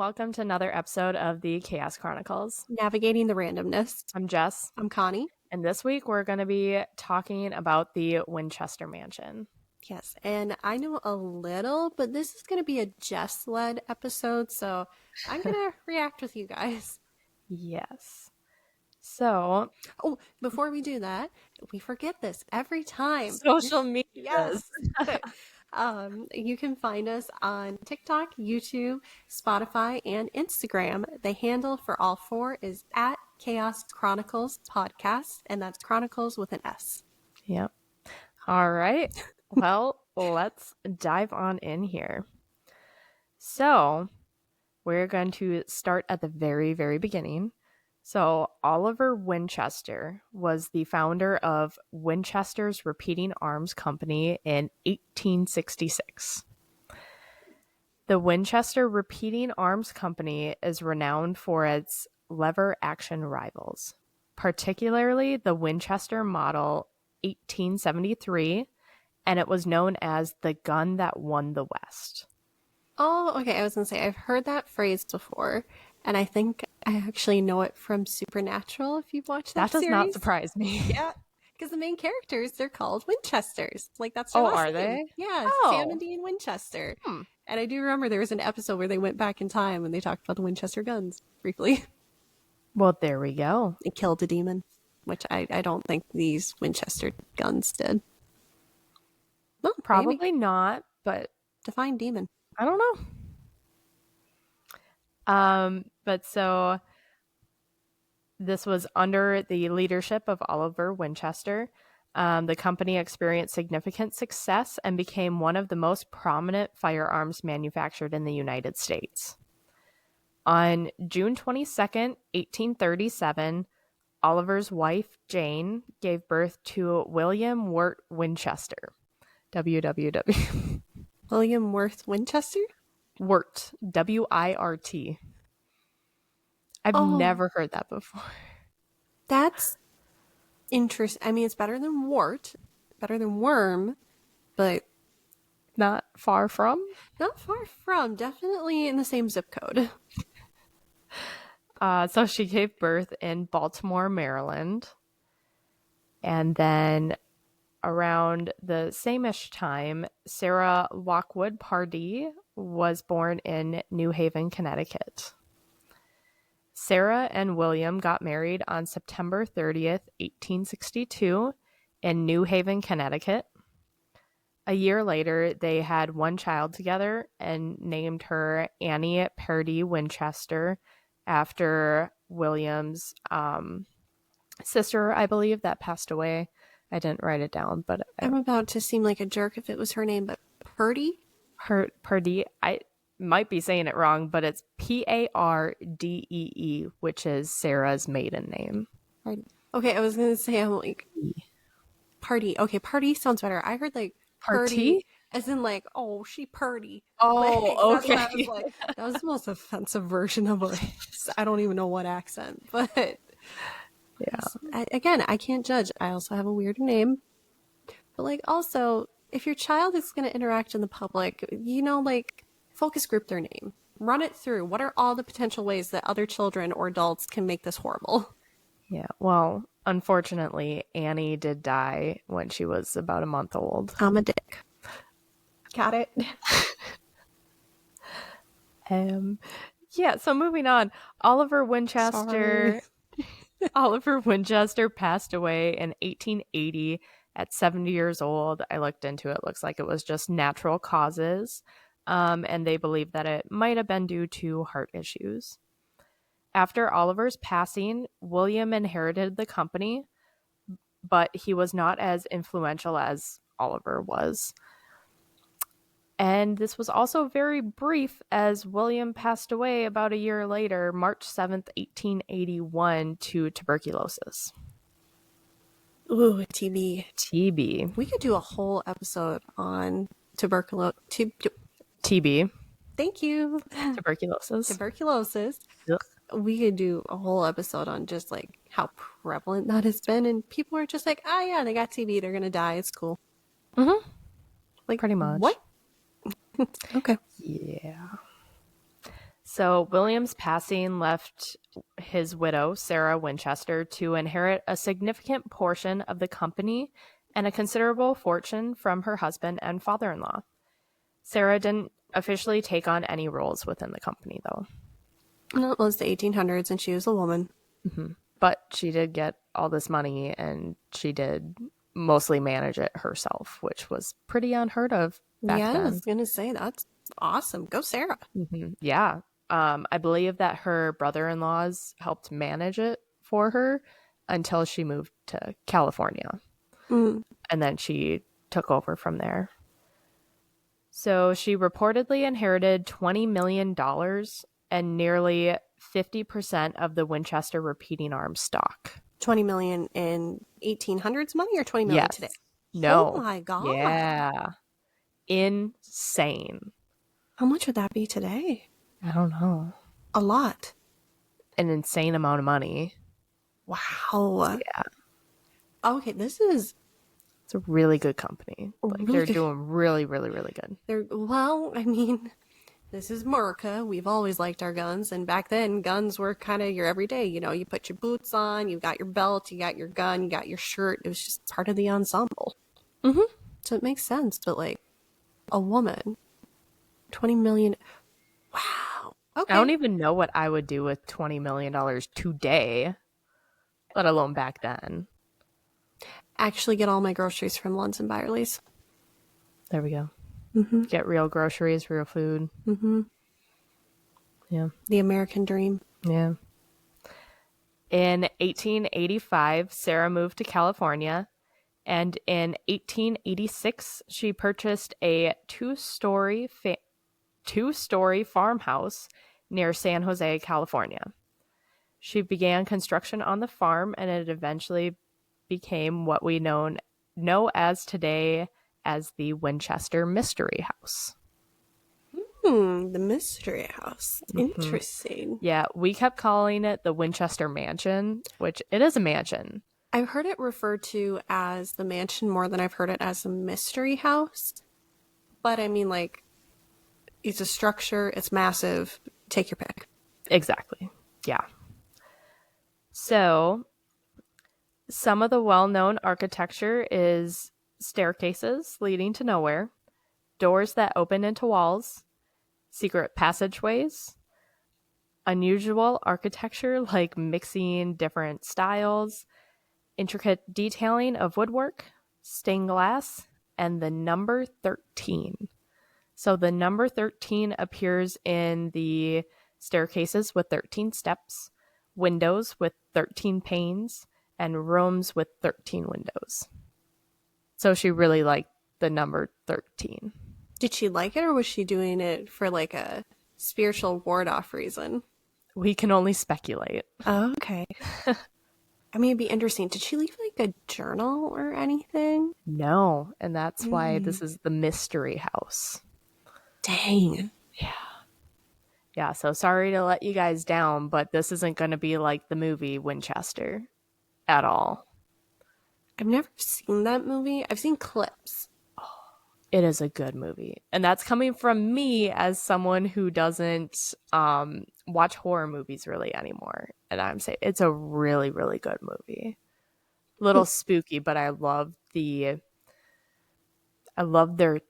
welcome to another episode of the Chaos Chronicles. Navigating the randomness. I'm Jess. I'm Connie. And this week we're going to be talking about the Winchester Mansion. Yes, and I know a little, but this is going to be a Jess-led episode, so I'm going to react with you guys. Yes. So... Oh, before we do that, we forget this every time. Social media. Yes. You can find us on TikTok, YouTube, Spotify, and Instagram. The handle for all four is at Chaos Chronicles Podcast, and that's Chronicles with an S. Yep. All right. Well, let's dive on in here. So, we're going to start at the very, very beginning. So, Oliver Winchester was the founder of Winchester's Repeating Arms Company in 1866. The Winchester Repeating Arms Company is renowned for its lever-action rifles, particularly the Winchester Model 1873, and it was known as the gun that won the West. Oh, okay. I was going to say, I've heard that phrase before, and I think I actually know it from Supernatural, if you've watched that series. That does not surprise me. Yeah, because the main characters, they're called Winchesters. Like, that's their last are name. They? Yeah, Sam and Dean Winchester. And I do remember there was an episode where they went back in time and they talked about the Winchester guns briefly. Well, there we go. They killed a demon, which I don't think these Winchester guns did. Well, probably maybe. Not, but... Define demon. I don't know. But so this was under the leadership of Oliver Winchester. The company experienced significant success and became one of the most prominent firearms manufactured in the United States. On June 22nd, 1837, Oliver's wife, Jane, gave birth to William Wirt Winchester. WWW. William Worth Winchester? Wirt. W-I-R-T. I've never heard that before. That's interesting. I mean, it's better than wart, better than worm, but... Not far from? Not far from. Definitely in the same zip code. So she gave birth in Baltimore, Maryland. And then around the same-ish time, Sarah Lockwood Pardee was born in New Haven, Connecticut. Sarah and William got married on September 30th, 1862 in New Haven, Connecticut. A year later, they had one child together and named her Annie Pardee Winchester after William's sister, I believe, that passed away. I didn't write it down, but... I'm about to seem like a jerk if it was her name, but Pardee? Pardee, I might be saying it wrong, but it's P-A-R-D-E-E, which is Sarah's maiden name. Pardee. Okay, I was going to say, I'm like... Pardee. Okay, Pardee sounds better. I heard like... Party? As in like, oh, she purdy. Oh, like, okay. I was like, that was the most offensive version of a... I don't even know what accent, but... Yeah. Again, I can't judge. I also have a weird name. But, like, also, if your child is going to interact in the public, you know, like, focus group their name. Run it through. What are all the potential ways that other children or adults can make this horrible? Yeah, well, unfortunately, Annie did die when she was about a month old. I'm a dick. Got it? Yeah, so moving on. Oliver Winchester... Oliver Winchester passed away in 1880 at 70 years old. I looked into it. Looks like it was just natural causes. And they believe that it might have been due to heart issues. After Oliver's passing, William inherited the company, but he was not as influential as Oliver was. And this was also very brief, as William passed away about a year later, March 7th, 1881, to tuberculosis. Ooh, TB. TB. We could do a whole episode on tuberculosis. TB. Thank you. Tuberculosis. Ugh. We could do a whole episode on just like how prevalent that has been, and people are just like, oh yeah, they got TB, they're gonna die, it's cool. Mm-hmm. Like, pretty much. What? Okay. Yeah. So William's passing left his widow, Sarah Winchester, to inherit a significant portion of the company and a considerable fortune from her husband and father-in-law. Sarah didn't officially take on any roles within the company, though. Well, it was the 1800s and she was a woman. Mm-hmm. But she did get all this money and she did mostly manage it herself, which was pretty unheard of back then. I was going to say, that's awesome. Go Sarah. Mm-hmm. Yeah. I believe that her brother-in-laws helped manage it for her until she moved to California. Mm. And then she took over from there. So she reportedly inherited $20 million and nearly 50% of the Winchester repeating arms stock. 20 million in 1800s money or 20 million today? No. Oh my God. Yeah. Insane. How much would that be today? I don't know. A lot. An insane amount of money. Wow. Yeah. Okay, it's a really good company. Like, really they're good. doing really, really, really good. Well, I mean, this is America. We've always liked our guns. And back then, guns were kind of your everyday. You know, you put your boots on, you got your belt, you got your gun, you got your shirt. It was just part of the ensemble. Mm-hmm. So it makes sense. But like, a woman, 20 million. Wow. Okay. I don't even know what I would do with $20 million today, let alone back then. Actually get all my groceries from Lunds and Byerly's. There we go. Mm-hmm. Get real groceries, real food. Mm-hmm. Yeah. The American dream. Yeah. In 1885, Sarah moved to California, and in 1886, she purchased a two-story farmhouse near San Jose, California. She began construction on the farm, and it eventually became what we know as today as the Winchester Mystery House. The Mystery House. Interesting. Mm-hmm. Yeah, we kept calling it the Winchester Mansion, which it is a mansion. I've heard it referred to as the mansion more than I've heard it as a mystery house. But I mean, like, it's a structure, it's massive. Take your pick. Exactly. Yeah. So, some of the well-known architecture is staircases leading to nowhere, doors that open into walls, secret passageways, unusual architecture like mixing different styles, intricate detailing of woodwork, stained glass, and the number 13. So the number 13 appears in the staircases with 13 steps, windows with 13 panes, and rooms with 13 windows. So she really liked the number 13. Did she like it, or was she doing it for like a spiritual ward-off reason? We can only speculate. Oh, okay. I mean, it'd be interesting. Did she leave like a journal or anything? No, and that's why this is the Mystery House. Dang. Yeah. Yeah, so sorry to let you guys down, but this isn't going to be like the movie Winchester at all. I've never seen that movie. I've seen clips. It is a good movie. And that's coming from me as someone who doesn't watch horror movies really anymore. And I'm saying it's a really, really good movie. A little spooky, but I love their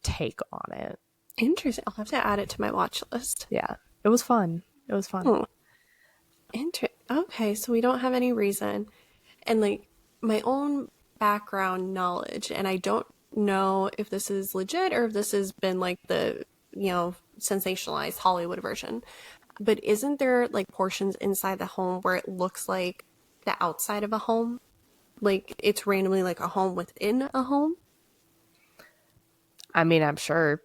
take on it. Interesting. I'll have to add it to my watch list. Yeah. It was fun. It was fun. Okay, so we don't have any reason. And like my own background knowledge, and I don't know if this is legit or if this has been like the, sensationalized Hollywood version. But isn't there like portions inside the home where it looks like the outside of a home? Like it's randomly like a home within a home? I mean, I'm sure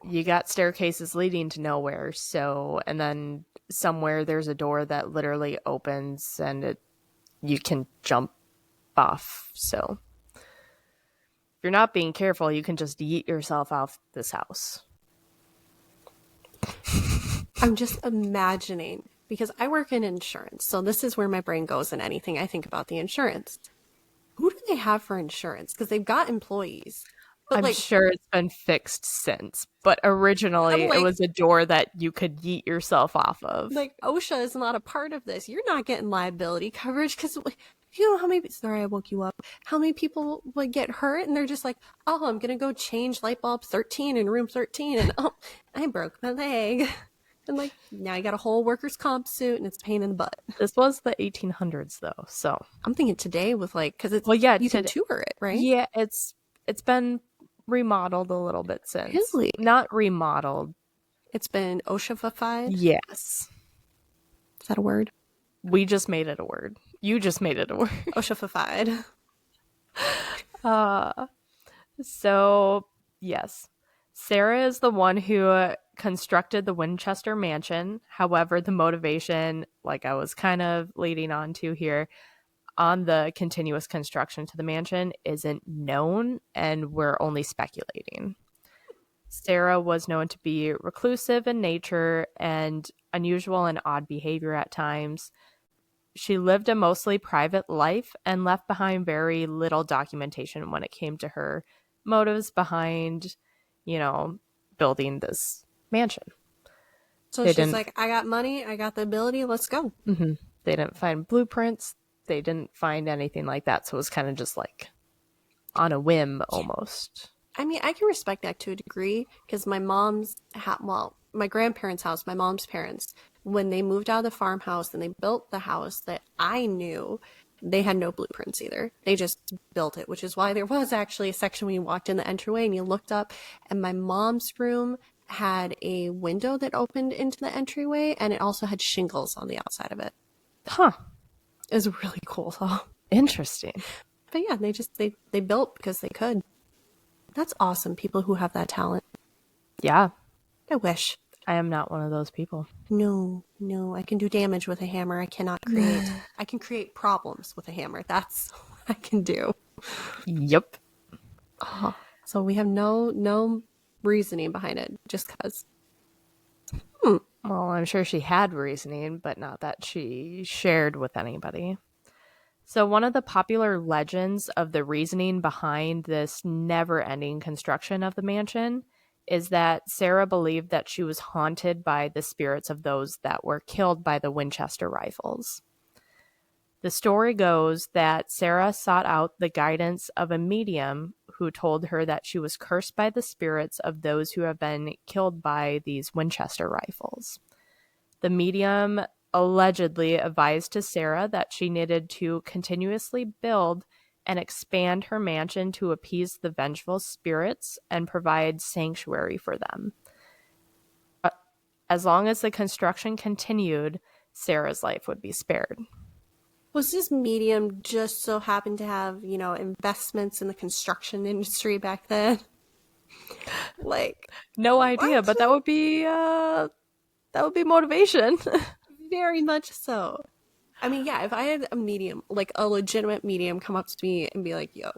you got staircases leading to nowhere. So, and then somewhere there's a door that literally opens and you can jump off. So if you're not being careful, you can just yeet yourself out of this house. I'm just imagining, because I work in insurance, so this is where my brain goes in anything I think about the insurance. Who do they have for insurance? Because they've got employees. But I'm like, sure it's been fixed since, but originally it was a door that you could yeet yourself off of. like OSHA is not a part of this. You're not getting liability coverage because you know how many, sorry, I woke you up. How many people would get hurt and they're just like, oh, I'm going to go change light bulb 13 in room 13 and oh, I broke my leg. And like, now you got a whole workers' comp suit and it's a pain in the butt. This was the 1800s though, so. I'm thinking today with like, because it's, Well, yeah, you can tour it, right? Yeah, it's been remodeled a little bit since. Really? Not remodeled. It's been OSHA-fied? Yes. Is that a word? We just made it a word. You just made it a word. OSHA-fied. So, yes. Sarah is the one who constructed the Winchester mansion. However, the motivation, like I was kind of leading on to here, on the continuous construction to the mansion isn't known, and we're only speculating. Sarah was known to be reclusive in nature and unusual and odd behavior at times. She lived a mostly private life and left behind very little documentation when it came to her motives behind, building this mansion. So she's like, I got money, I got the ability, let's go. Mm-hmm. They didn't find blueprints. They didn't find anything like that. So it was kind of just like on a whim almost. I mean, I can respect that to a degree because my my grandparents' house, my mom's parents, when they moved out of the farmhouse and they built the house that I knew, they had no blueprints either. They just built it, which is why there was actually a section when you walked in the entryway and you looked up, and my mom's room had a window that opened into the entryway, and it also had shingles on the outside of it. Huh. It was really cool, though. Interesting. But yeah, they built because they could. That's awesome, people who have that talent. Yeah. I wish. I am not one of those people. No, I can do damage with a hammer. I cannot create. I can create problems with a hammer. That's what I can do. Yep. Oh, so we have no reasoning behind it, just because. Well, I'm sure she had reasoning, but not that she shared with anybody. So one of the popular legends of the reasoning behind this never-ending construction of the mansion is that Sarah believed that she was haunted by the spirits of those that were killed by the Winchester rifles. The story goes that Sarah sought out the guidance of a medium who told her that she was cursed by the spirits of those who have been killed by these Winchester rifles. The medium allegedly advised to Sarah that she needed to continuously build and expand her mansion to appease the vengeful spirits and provide sanctuary for them. As long as the construction continued, Sarah's life would be spared. Was this medium just so happened to have, investments in the construction industry back then? Like, no idea, what? But that would be motivation. Very much so. I mean, yeah, if I had a medium, like a legitimate medium, come up to me and be like, yo,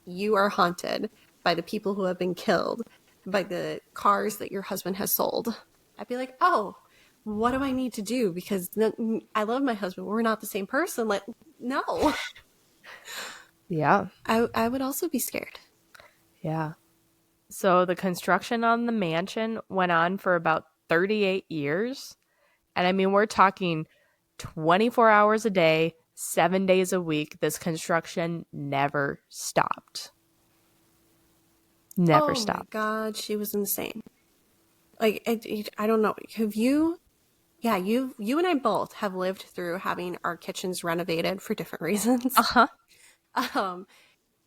you are haunted by the people who have been killed, by the cars that your husband has sold, I'd be like, oh, what do I need to do? Because I love my husband. We're not the same person. Like, no. Yeah. I would also be scared. Yeah. So the construction on the mansion went on for about 38 years. And I mean, we're talking 24 hours a day, 7 days a week. This construction never stopped. Never stopped. Oh my God, she was insane. Like, I don't know. Have you? Yeah, you and I both have lived through having our kitchens renovated for different reasons. Uh-huh.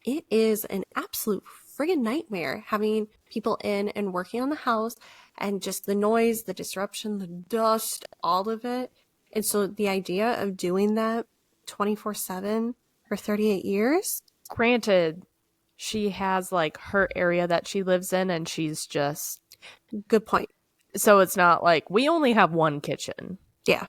It is an absolute friggin' nightmare having people in and working on the house, and just the noise, the disruption, the dust, all of it. And so the idea of doing that 24/7 for 38 years? Granted, she has like her area that she lives in, and she's just... Good point. So it's not like we only have one kitchen. Yeah.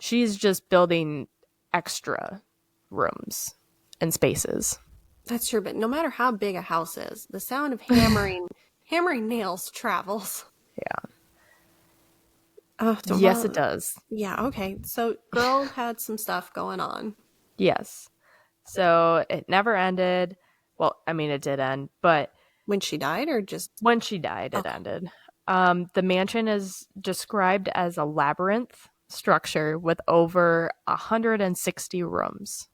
She's just building extra rooms and spaces. That's true, but no matter how big a house is, the sound of hammering nails travels. Yeah. Oh, yes, it does. Yeah, okay. So girl had some stuff going on. Yes. So it never ended. Well, I mean, it did end, but When she died, or just When she died, it ended. The mansion is described as a labyrinth structure with over 160 rooms.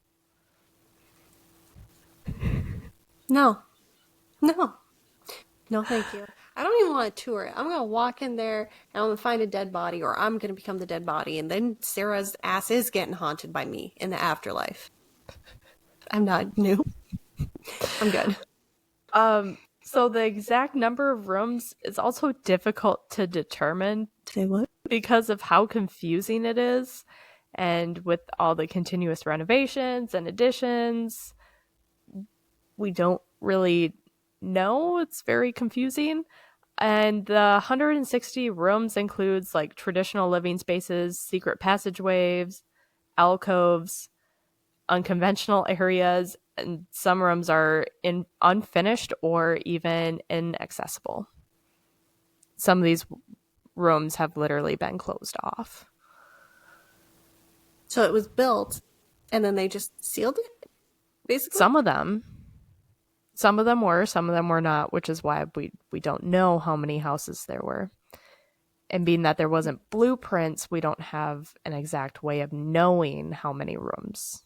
No, thank you. I don't even want to tour it. I'm gonna walk in there and I'm gonna find a dead body, or I'm gonna become the dead body, and then Sarah's ass is getting haunted by me in the afterlife. I'm not new. I'm good. So the exact number of rooms is also difficult to determine. Say what? Because of how confusing it is, and with all the continuous renovations and additions, we don't really know. It's very confusing. And the 160 rooms includes like traditional living spaces, secret passageways, alcoves, unconventional areas, and some rooms are unfinished or even inaccessible. Some of these rooms have literally been closed off. So it was built and then they just sealed it, basically? Some of them were not, which is why we don't know how many houses there were. And being that there wasn't blueprints, we don't have an exact way of knowing how many rooms.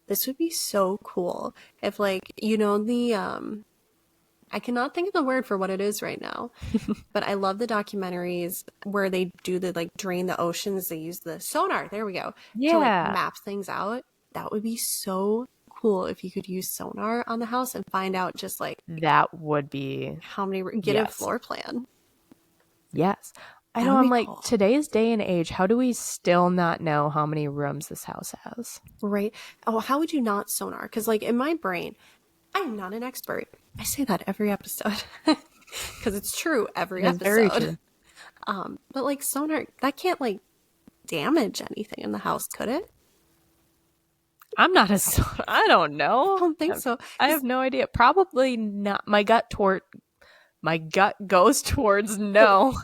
This would be so cool if, like, I cannot think of the word for what it is right now, but I love the documentaries where they do the, like, drain the oceans. They use the sonar. There we go. Yeah. To, like, map things out. That would be so cool if you could use sonar on the house and find out just, like, that would be how many, get a floor plan. Yes. I know, I'm like, cool. Today's day and age, how do we still not know how many rooms this house has? Right. Oh, how would you not sonar? Because, like, in my brain, I'm not an expert. I say that every episode because it's true every episode. Very true. But, like, sonar, that can't, like, damage anything in the house, could it? I'm not I don't know. I don't think so. I have no idea. Probably not. My gut goes towards no.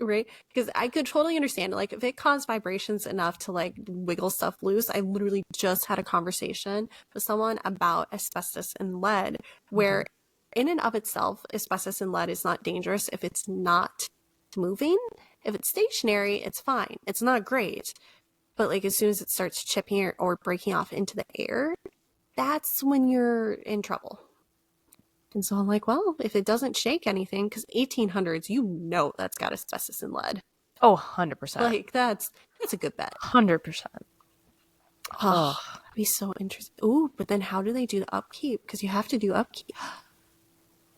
Right? Because I could totally understand it. Like, if it caused vibrations enough to, like, wiggle stuff loose. I literally just had a conversation with someone about asbestos and lead, where in and of itself, asbestos and lead is not dangerous if it's not moving. If it's stationary, it's fine. It's not great. But, like, as soon as it starts chipping or breaking off into the air, that's when you're in trouble. And so I'm like, well, if it doesn't shake anything, because 1800s, that's got asbestos and lead. Oh, 100%. Like, that's a good bet. 100%. Oh, that'd be so interesting. Ooh, but then how do they do the upkeep? Because you have to do upkeep.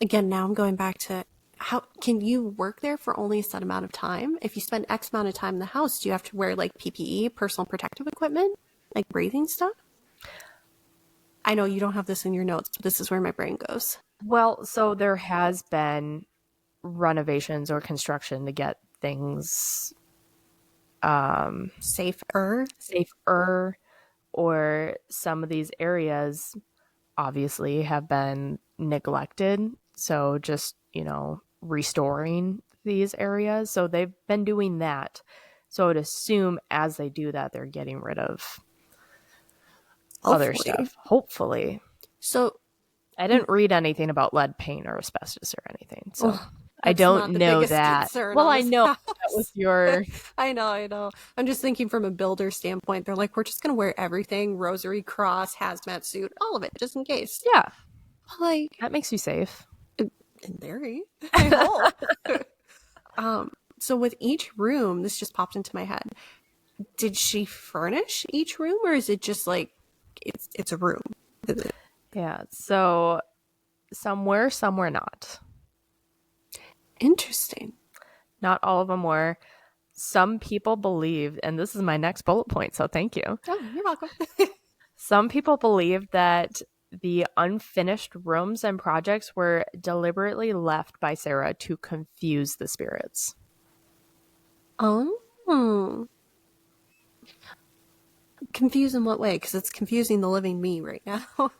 Again, now I'm going back to, how can you work there for only a set amount of time? If you spend X amount of time in the house, do you have to wear, like, PPE, personal protective equipment, like breathing stuff? I know you don't have this in your notes, but this is where my brain goes. Well, so there has been renovations or construction to get things safer, or some of these areas obviously have been neglected. So just, restoring these areas. So they've been doing that. So I would assume as they do that, they're getting rid of other stuff. Hopefully. So I didn't read anything about lead paint or asbestos or anything. So I don't know that. Well, I know that was your... I know. I'm just thinking from a builder standpoint. They're like, we're just going to wear everything, rosary, cross, hazmat suit, all of it, just in case. Yeah. Like, that makes you safe. In theory. I hope. So with each room, this just popped into my head. Did she furnish each room, or is it just like, it's a room? Yeah. So somewhere not. Interesting. Not all of them were. Some people believe, and this is my next bullet point, so thank you. Oh, you're welcome. Some people believe that the unfinished rooms and projects were deliberately left by Sarah to confuse the spirits. Oh. Confuse in what way? Because it's confusing the living me right now.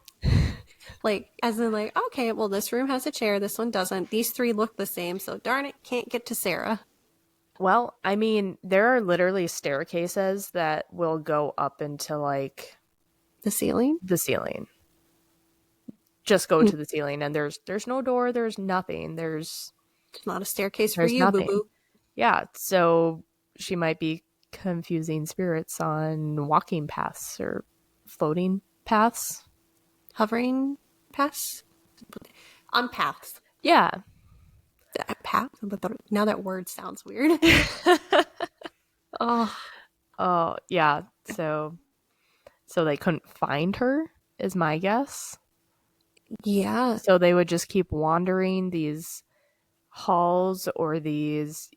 Like, as in, like, okay, well, this room has a chair, this one doesn't. These three look the same, so darn it, can't get to Sarah. Well, I mean, there are literally staircases that will go up into, like... The ceiling? The ceiling. just go to the ceiling, and there's no door, there's nothing, there's not a staircase for you, nothing. boo-boo. Yeah, so she might be confusing spirits on walking paths or floating paths. Hovering paths? On paths. Yeah. Path? Now that word sounds weird. Oh, yeah. So they couldn't find her, is my guess. Yeah. So they would just keep wandering these halls or these,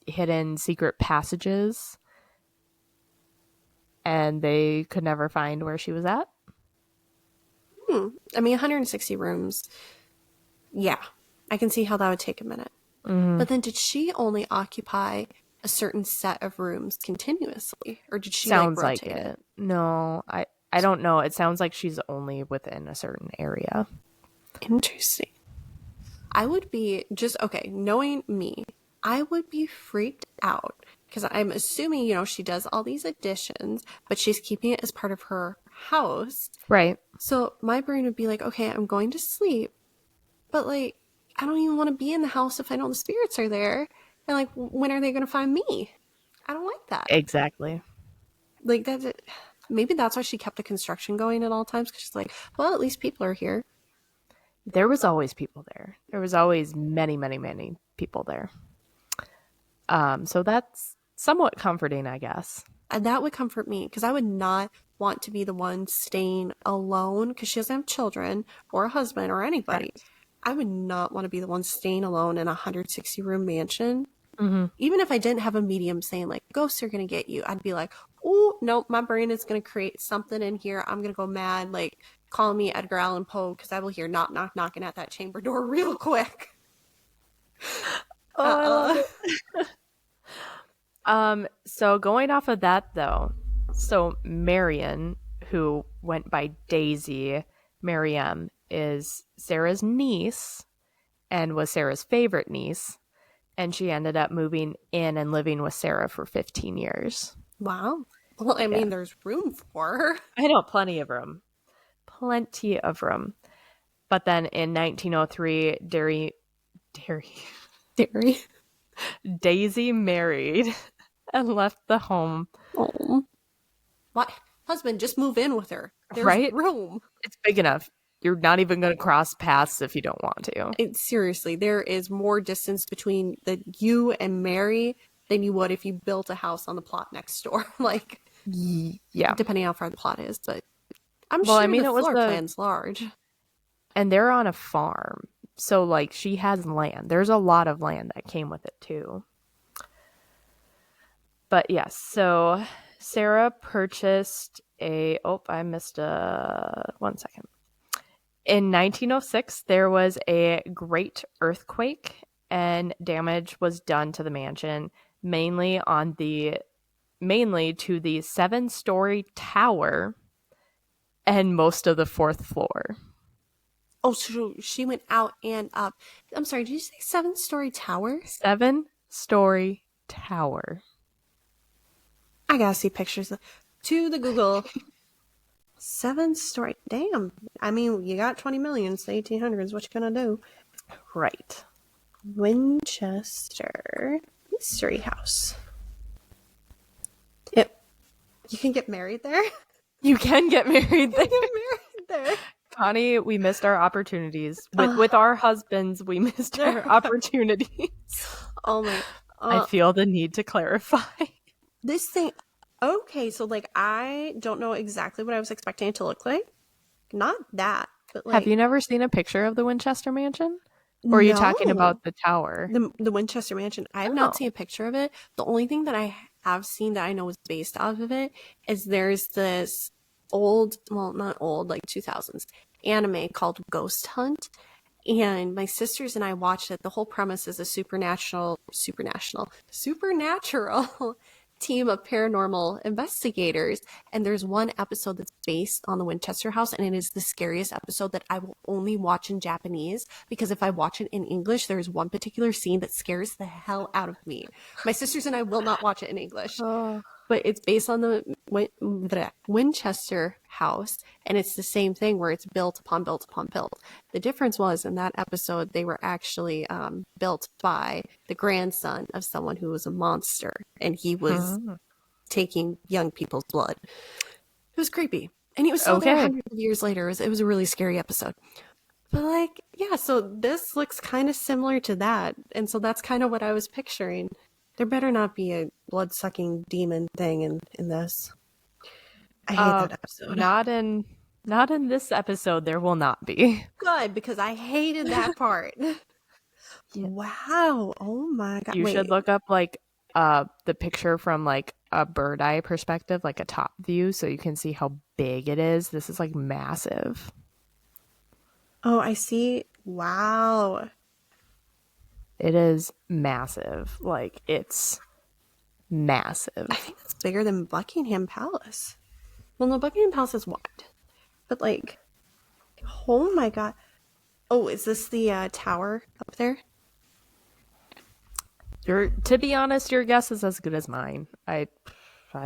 hidden secret passages, and they could never find where she was at. I mean, 160 rooms. Yeah. I can see how that would take a minute. Mm-hmm. But then did she only occupy a certain set of rooms continuously? Or did she sounds rotate like it? No, I don't know. It sounds like she's only within a certain area. Interesting. I would be knowing me, I would be freaked out because I'm assuming, she does all these additions, but she's keeping it as part of her house. Right. So my brain would be like, okay, I'm going to sleep, but I don't even want to be in the house if I know the spirits are there. And when are they going to find me? I don't like that. Exactly. Maybe that's why she kept the construction going at all times, because she's like, well, at least people are here. There was always people there. There was always many, many, many people there. So that's somewhat comforting, I guess. And that would comfort me, because I would not want to be the one staying alone, because she doesn't have children or a husband or anybody. Right. I would not want to be the one staying alone in a 160-room mansion. Mm-hmm. Even if I didn't have a medium saying, ghosts are going to get you, I'd be like, oh, no, my brain is going to create something in here. I'm going to go mad. Call me Edgar Allan Poe, because I will hear knock, knock, knocking at that chamber door real quick. I love it. So going off of that, though, so Marion, who went by Daisy, Mariam, is Sarah's niece and was Sarah's favorite niece. And she ended up moving in and living with Sarah for 15 years. Wow. Well, I mean, there's room for her. I know, plenty of room. Plenty of room. But then in 1903, Daisy married and left the home. Oh. What? Husband, just move in with her. There's room. It's big enough. You're not even going to cross paths if you don't want to. Seriously, there is more distance between you and Mary than you would if you built a house on the plot next door. Yeah. Depending on how far the plot is, but I'm sure the floor plan's large. And they're on a farm. So, she has land. There's a lot of land that came with it, too. But, yes, so Sarah purchased I missed one second. In 1906, there was a great earthquake, and damage was done to the mansion, mainly to the 7-story tower and most of the 4th floor. Oh, so she went out and up. I'm sorry, did you say 7-story tower? 7-story tower. I gotta see pictures. To the Google. 7-story. Damn. I mean, you got 20 million. It's the 1800s. What you gonna do? Right. Winchester Mystery House. Yep. You can get married there? You can get married there. there. Connie, we missed our opportunities. With our husbands, we missed our opportunities. Oh my. I feel the need to clarify. This thing. Okay, so I don't know exactly what I was expecting it to look like. Not that, but Have you never seen a picture of the Winchester Mansion? Or are you talking about the tower? The Winchester Mansion. I have not seen a picture of it. The only thing that I have seen that I know is based off of it is there's this old, well, not old, 2000s anime called Ghost Hunt. And my sisters and I watched it. The whole premise is a supernatural team of paranormal investigators, and there's one episode that's based on the Winchester house, and it is the scariest episode that I will only watch in Japanese, because if I watch it in English, there is one particular scene that scares the hell out of me. My sisters and I will not watch it in English. But but it's based on the Winchester house, and it's the same thing where it's built upon built upon built. The difference was in that episode they were actually built by the grandson of someone who was a monster, and he was taking young people's blood. It was creepy, and he was still there hundreds of years later. It was a really scary episode. But like, yeah, so this looks kind of similar to that, and so that's kind of what I was picturing. There better not be a blood-sucking demon thing in this. I hate that episode. Not in this episode. There will not be. Good, because I hated that part. Wow! Oh my god! You should look up like the picture from like a bird eye perspective, like a top view, so you can see how big it is. This is like massive. Oh, I see. Wow. It is massive. Like, it's massive. I think it's bigger than Buckingham Palace. Well, no, Buckingham Palace is wide. But, like, oh my god. Oh, is this the tower up there? To be honest, your guess is as good as mine. I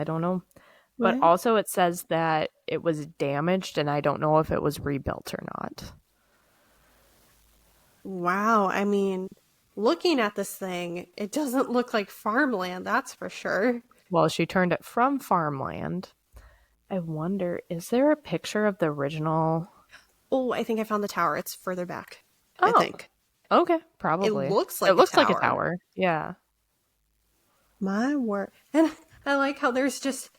don't know. But What? also it says that it was damaged, and I don't know if it was rebuilt or not. Wow, I mean, looking at this thing, it doesn't look like farmland, that's for sure. Well, she turned it from farmland. I wonder, is there a picture of the original? Oh, I think I found the tower. It's further back, Oh, I think. Okay, probably. It looks like like a tower. Yeah. My word. And I like how there's just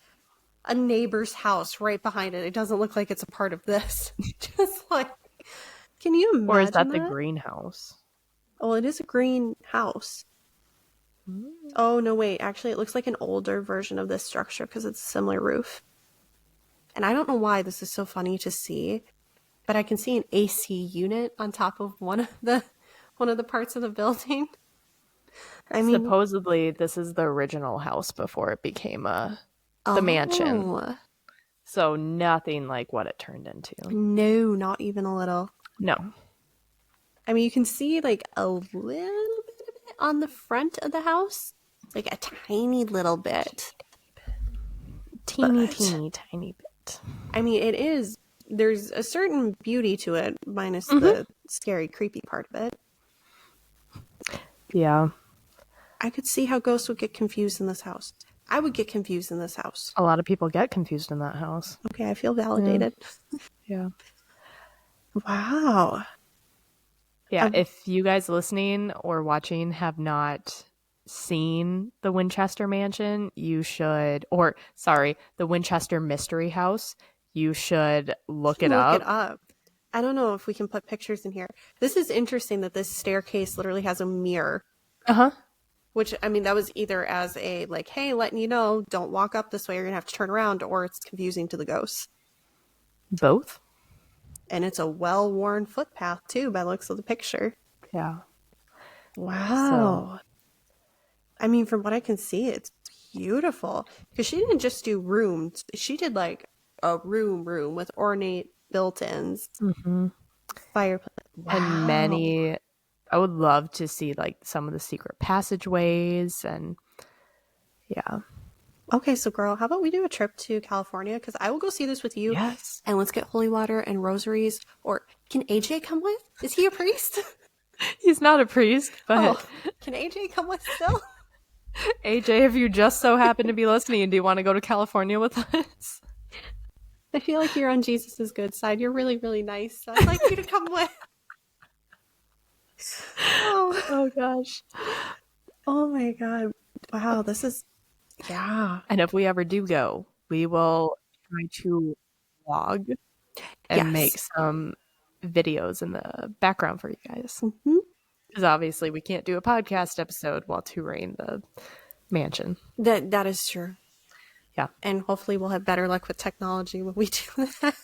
a neighbor's house right behind it. It doesn't look like it's a part of this. Just like, can you imagine Or is that the greenhouse? Oh, it is a green house. Oh, no, wait. Actually, it looks like an older version of this structure because it's a similar roof. And I don't know why this is so funny to see, but I can see an AC unit on top of one of the parts of the building. I mean, supposedly this is the original house before it became the mansion. So nothing like what it turned into. No, not even a little. No. I mean, you can see like a little bit of it on the front of the house. Like a tiny little bit. Teeny bit. I mean, it is. There's a certain beauty to it, minus the scary, creepy part of it. Yeah. I could see how ghosts would get confused in this house. I would get confused in this house. A lot of people get confused in that house. Okay, I feel validated. Yeah. Wow. Yeah, if you guys listening or watching have not seen the Winchester Mansion, you should, the Winchester Mystery House, you should look it up. I don't know if we can put pictures in here. This is interesting that this staircase literally has a mirror. Uh-huh. Which, I mean, that was either as a, like, hey, letting you know, don't walk up this way, you're going to have to turn around, or it's confusing to the ghosts. Both. And it's a well-worn footpath, too, by the looks of the picture. Yeah. Wow. I mean, from what I can see, it's beautiful. Because she didn't just do rooms. She did, like, a room with ornate built-ins. Fireplace. Wow. And I would love to see, like, some of the secret passageways and, yeah. Okay, so girl, how about we do a trip to California? Because I will go see this with you. Yes. And let's get holy water and rosaries. Or can AJ come with? Is he a priest? He's not a priest, but... can AJ come with still? AJ, if you just so happen to be listening, do you want to go to California with us? I feel like you're on Jesus' good side. You're really, really nice. So I'd like you to come with. Oh gosh. Oh my god. Wow, this is... Yeah. And if we ever do go, we will try to vlog and make some videos in the background for you guys. Because obviously we can't do a podcast episode while touring the mansion. That is true. Yeah. And hopefully we'll have better luck with technology when we do that.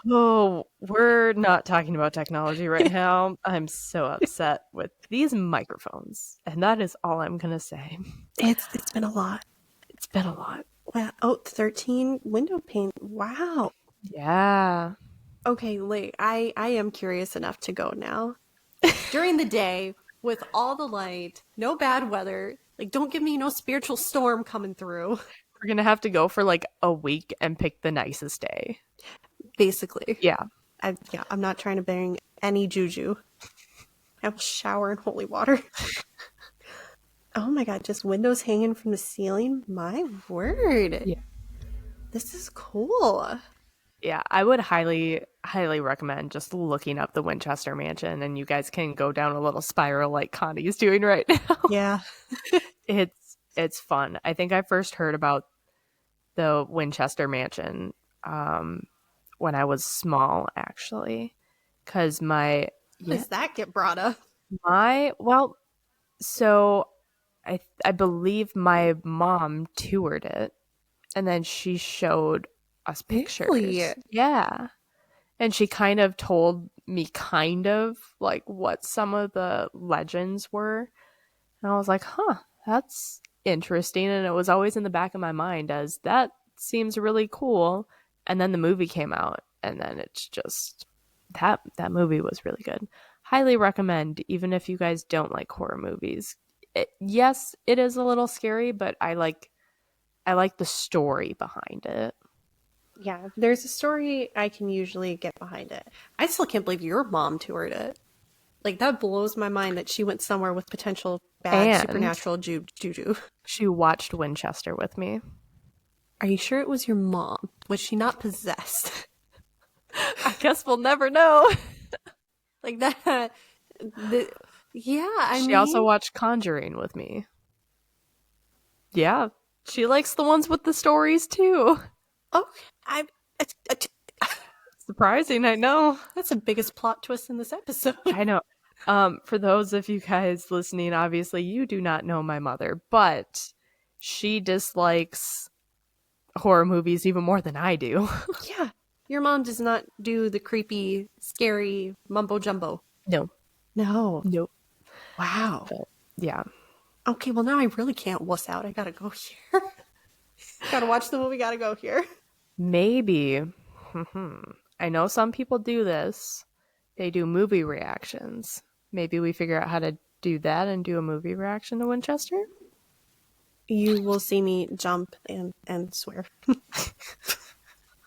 Oh, we're not talking about technology right now. I'm so upset with these microphones. And that is all I'm going to say. It's been a lot. It's been a lot. Wow. Oh, 13 window pane. Wow. Yeah. Okay, like I am curious enough to go now. During the day, with all the light, no bad weather. Like, don't give me no spiritual storm coming through. We're going to have to go for like a week and pick the nicest day. Basically. Yeah. I'm not trying to bring any juju. I will shower in holy water. Oh my god, just windows hanging from the ceiling? My word. Yeah. This is cool. Yeah, I would highly, highly recommend just looking up the Winchester Mansion, and you guys can go down a little spiral like Connie's doing right now. Yeah. It's fun. I think I first heard about the Winchester Mansion when I was small, actually, because How does that get brought up? so I believe my mom toured it, and then she showed us pictures. Really? Yeah. And she kind of told me like what some of the legends were. And I was like, huh, that's interesting. And it was always in the back of my mind as that seems really cool. And then the movie came out, and then it's just that movie was really good. Highly recommend, even if you guys don't like horror movies. Yes, it is a little scary, but I like the story behind it. Yeah, there's a story I can usually get behind it. I still can't believe your mom toured it. Like, that blows my mind that she went somewhere with potential bad supernatural juju. She watched Winchester with me. Are you sure it was your mom? Was she not possessed? I guess we'll never know. Like that. She also watched Conjuring with me. Yeah, she likes the ones with the stories too. Okay, surprising, I know. That's the biggest plot twist in this episode. I know. For those of you guys listening, obviously you do not know my mother, but she dislikes horror movies even more than I do. Yeah. Your mom does not do the creepy, scary mumbo jumbo. No. Nope. Wow. But, yeah. Okay, well now I really can't wuss out. I gotta go here. Gotta watch the movie, gotta go here. Maybe. I know some people do this. They do movie reactions. Maybe we figure out how to do that and do a movie reaction to Winchester? You will see me jump and swear.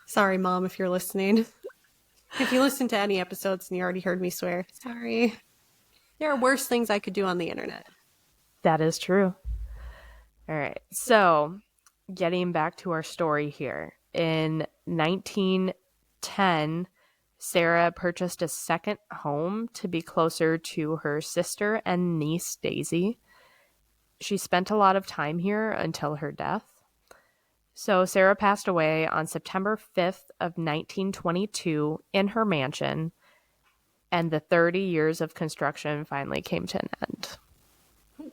Sorry, Mom, if you're listening. If you listen to any episodes and you already heard me swear, sorry. There are worse things I could do on the internet. That is true. All right. So, getting back to our story here. In 1910, Sarah purchased a second home to be closer to her sister and niece, Daisy. She spent a lot of time here until her death. So Sarah passed away on September 5th of 1922 in her mansion, and the 30 years of construction finally came to an end.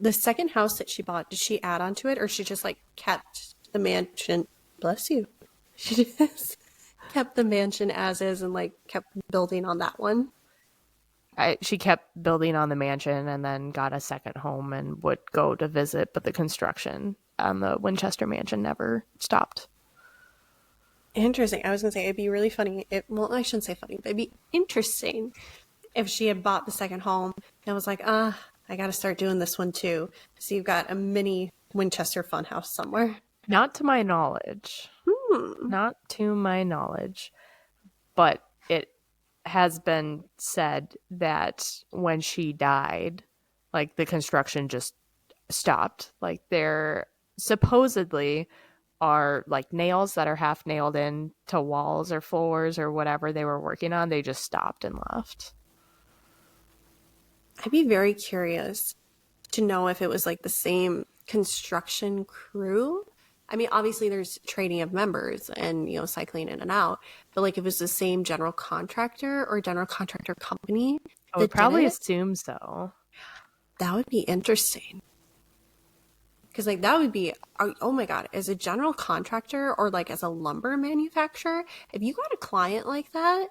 The second house that she bought, did she add on to it, or she just like kept the mansion? Bless you. She just kept the mansion as is and like kept building on that one. She kept building on the mansion and then got a second home and would go to visit, but the construction on the Winchester mansion never stopped. Interesting. I was going to say, it'd be really funny. Well, I shouldn't say funny, but it'd be interesting if she had bought the second home and was like, I got to start doing this one too. So you've got a mini Winchester funhouse somewhere. Not to my knowledge. Not to my knowledge. But it has been said that when she died, like the construction just stopped. Like there supposedly are like nails that are half nailed in to walls or floors or whatever they were working on. They just stopped and left. I'd be very curious to know if it was like the same construction crew. I mean, obviously there's trading of members and, cycling in and out, but like if it was the same general contractor or general contractor company. I would probably assume so. That would be interesting. Because like that would be, oh my God, as a general contractor or like as a lumber manufacturer, if you got a client like that.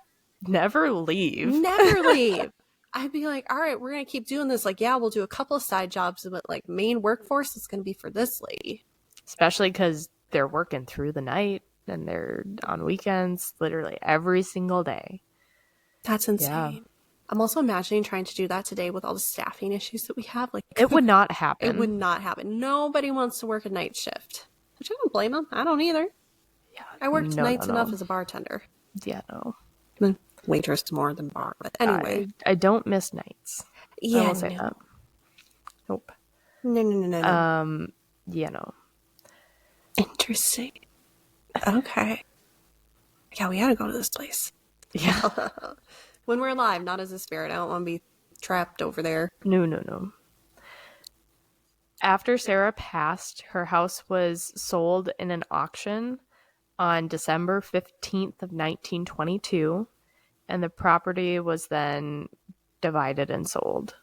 Never leave. Never leave. I'd be like, all right, we're going to keep doing this. Like, yeah, we'll do a couple of side jobs, but like main workforce is going to be for this lady. Especially because they're working through the night and they're on weekends literally every single day. That's insane. Yeah. I'm also imagining trying to do that today with all the staffing issues that we have. Like, it would not happen. It would not happen. Nobody wants to work a night shift. Which I don't blame him. I don't either. Yeah, I worked nights enough as a bartender. Yeah, no. Waitress more than bar, but anyway. I don't miss nights. Yeah, I will say that. Nope. No. Yeah, no. Interesting. Okay. Yeah, we gotta go to this place. Yeah. When we're alive, not as a spirit. I don't want to be trapped over there. No. After Sarah passed, her house was sold in an auction on December 15th of 1922, and the property was then divided and sold.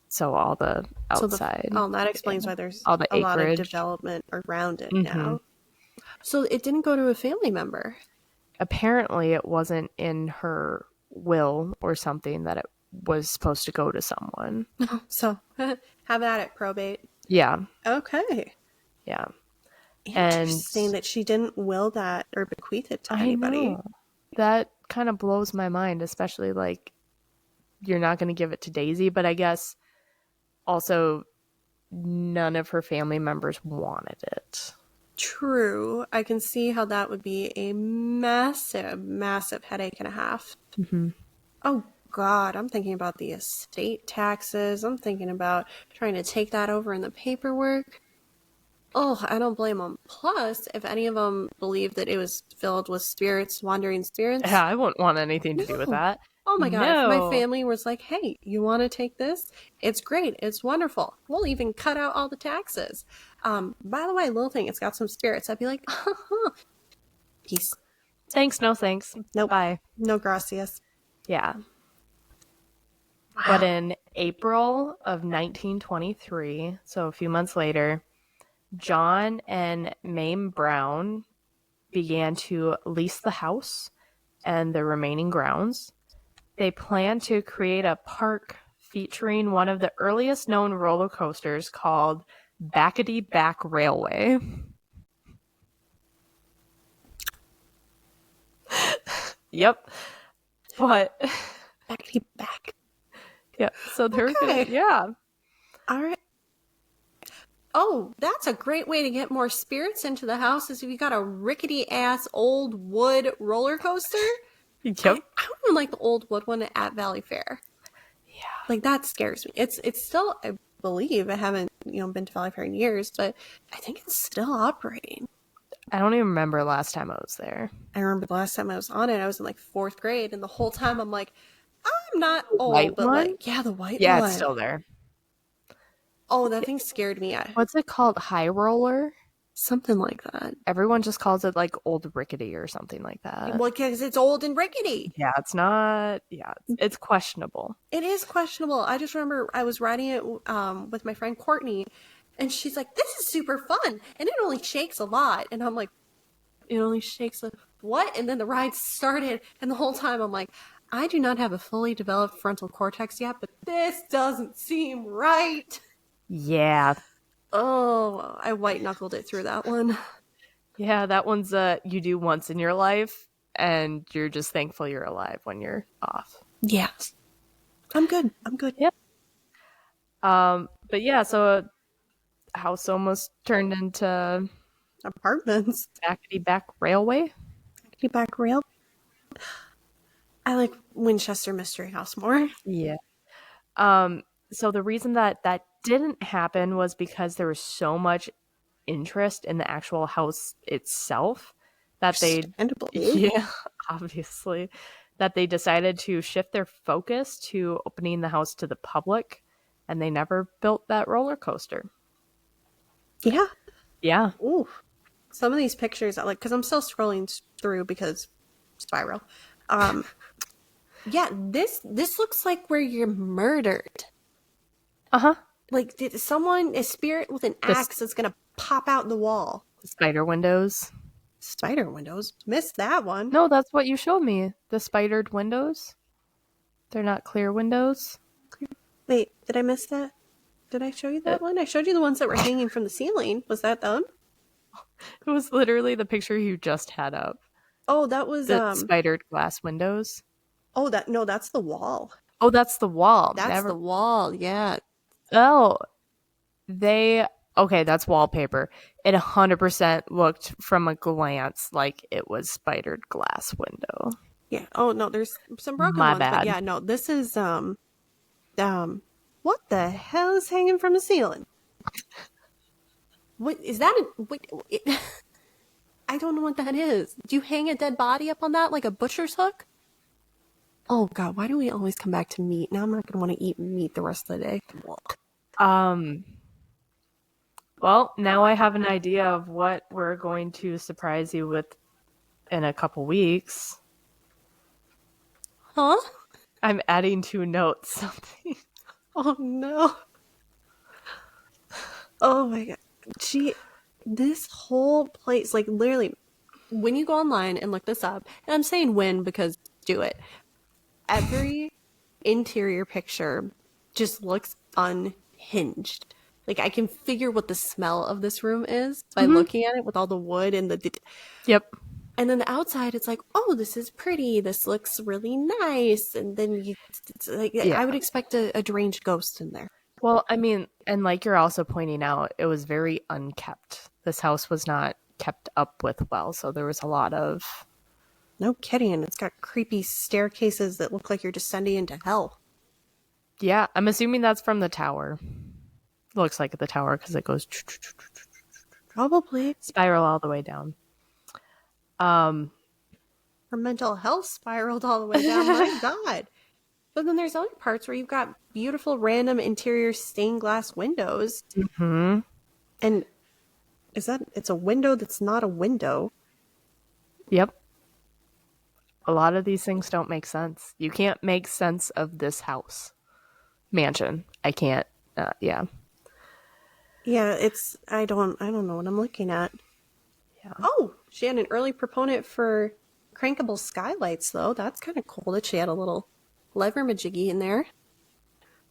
So all the outside. That explains why there's all the a lot of acreage. development around it now. So it didn't go to a family member. Apparently it wasn't in her will or something that it was supposed to go to someone. So have at it, probate. Yeah. Okay. Yeah. Interesting that she didn't will that or bequeath it to anybody. Know. That kind of blows my mind, especially like you're not going to give it to Daisy, but I guess also none of her family members wanted it. True. I can see how that would be a massive, massive headache and a half. Mm-hmm. Oh, God. I'm thinking about the estate taxes. I'm thinking about trying to take that over in the paperwork. Oh, I don't blame them. Plus, if any of them believed that it was filled with spirits, wandering spirits. Yeah, I wouldn't want anything to do with that. Oh my God, if my family was like, hey, you want to take this? It's great. It's wonderful. We'll even cut out all the taxes. By the way, little thing, it's got some spirits. I'd be like, peace. Thanks, no thanks. Nope. Bye. No gracias. Yeah. Wow. But in April of 1923, so a few months later, John and Mame Brown began to lease the house and the remaining grounds. They planned to create a park featuring one of the earliest known roller coasters called Backety Back Railway. Yep. But Backety back. Yeah. So they're okay. Yeah. All right. Oh, that's a great way to get more spirits into the house is if you got a rickety ass old wood roller coaster. Yep. I don't even like the old wood one at Valley Fair. Yeah. Like that scares me. It's still, I believe, I haven't, been to Valley Fair in years, but I think it's still operating. I don't even remember the last time I was there. I remember the last time I was on it, I was in like 4th grade, and the whole time I'm like, I'm not old, white but one? like, yeah, the white one. Yeah, it's still there. Oh, that thing scared me. What's it called? High roller? Something like that. Everyone just calls it like old rickety or something like that. Well, because it's old and rickety. Yeah, it's not. Yeah, it's questionable. It is questionable. I just remember I was riding it with my friend Courtney, and she's like, "This is super fun, and it only shakes a lot." And I'm like, "It only shakes a what?" And then the ride started, and the whole time I'm like, "I do not have a fully developed frontal cortex yet, but this doesn't seem right." Yeah. Oh, I white-knuckled it through that one. Yeah, that one's you do once in your life, and you're just thankful you're alive when you're off. Yeah. I'm good. Yep. But yeah, so a house almost turned into apartments. Backety Back Railway. Backety Back Rail. I like Winchester Mystery House more. Yeah. So the reason that didn't happen was because there was so much interest in the actual house itself that obviously that they decided to shift their focus to opening the house to the public, and they never built that roller coaster. Yeah. Ooh, some of these pictures because I'm still scrolling through because spiral. Yeah, this looks like where you're murdered. Like, did a spirit with an axe is going to pop out the wall? The spider windows. Spider windows? Missed that one. No, that's what you showed me. The spidered windows. They're not clear windows. Wait, did I miss that? Did I show you that one? I showed you the ones that were hanging from the ceiling. Was that them? It was literally the picture you just had up. Oh, that was the spidered glass windows. Oh, that's the wall. Oh, that's the wall. That's the wall, yeah. Oh, they okay, that's wallpaper. It 100% looked from a glance like it was spidered glass window. Yeah. Oh no, there's some broken My ones, but bad. yeah, no, this is what the hell is hanging from the ceiling? What is that? I don't know what that is. Do you hang a dead body up on that like a butcher's hook? Oh God, why do we always come back to meat? Now I'm not gonna want to eat meat the rest of the day. Well, now I have an idea of what we're going to surprise you with in a couple weeks. Huh? I'm adding 2 notes. Something. Oh no. Oh my God. This whole place, like literally, when you go online and look this up, and I'm saying when because do it, every interior picture just looks unhinged. Like I can figure what the smell of this room is by looking at it with all the wood and Yep. and then the outside it's like, oh, this is pretty, this looks really nice, and then it's like Yeah. I would expect a deranged ghost in there. Well, I mean, and like you're also pointing out, it was very unkept. This house was not kept up with well, so there was a lot of... No kidding, and it's got creepy staircases that look like you're descending into hell. Yeah, I'm assuming that's from the tower. Looks like the tower because it goes Probably. spiral all the way down. Her mental health spiraled all the way down. My God. But then there's other parts where you've got beautiful random interior stained glass windows. Mm-hmm. And it's a window that's not a window. Yep. A lot of these things don't make sense. You can't make sense of this house. Mansion. I can't. Yeah. Yeah, I don't know what I'm looking at. Yeah. Oh, she had an early proponent for crankable skylights, though. That's kind of cool that she had a little lever majiggy in there.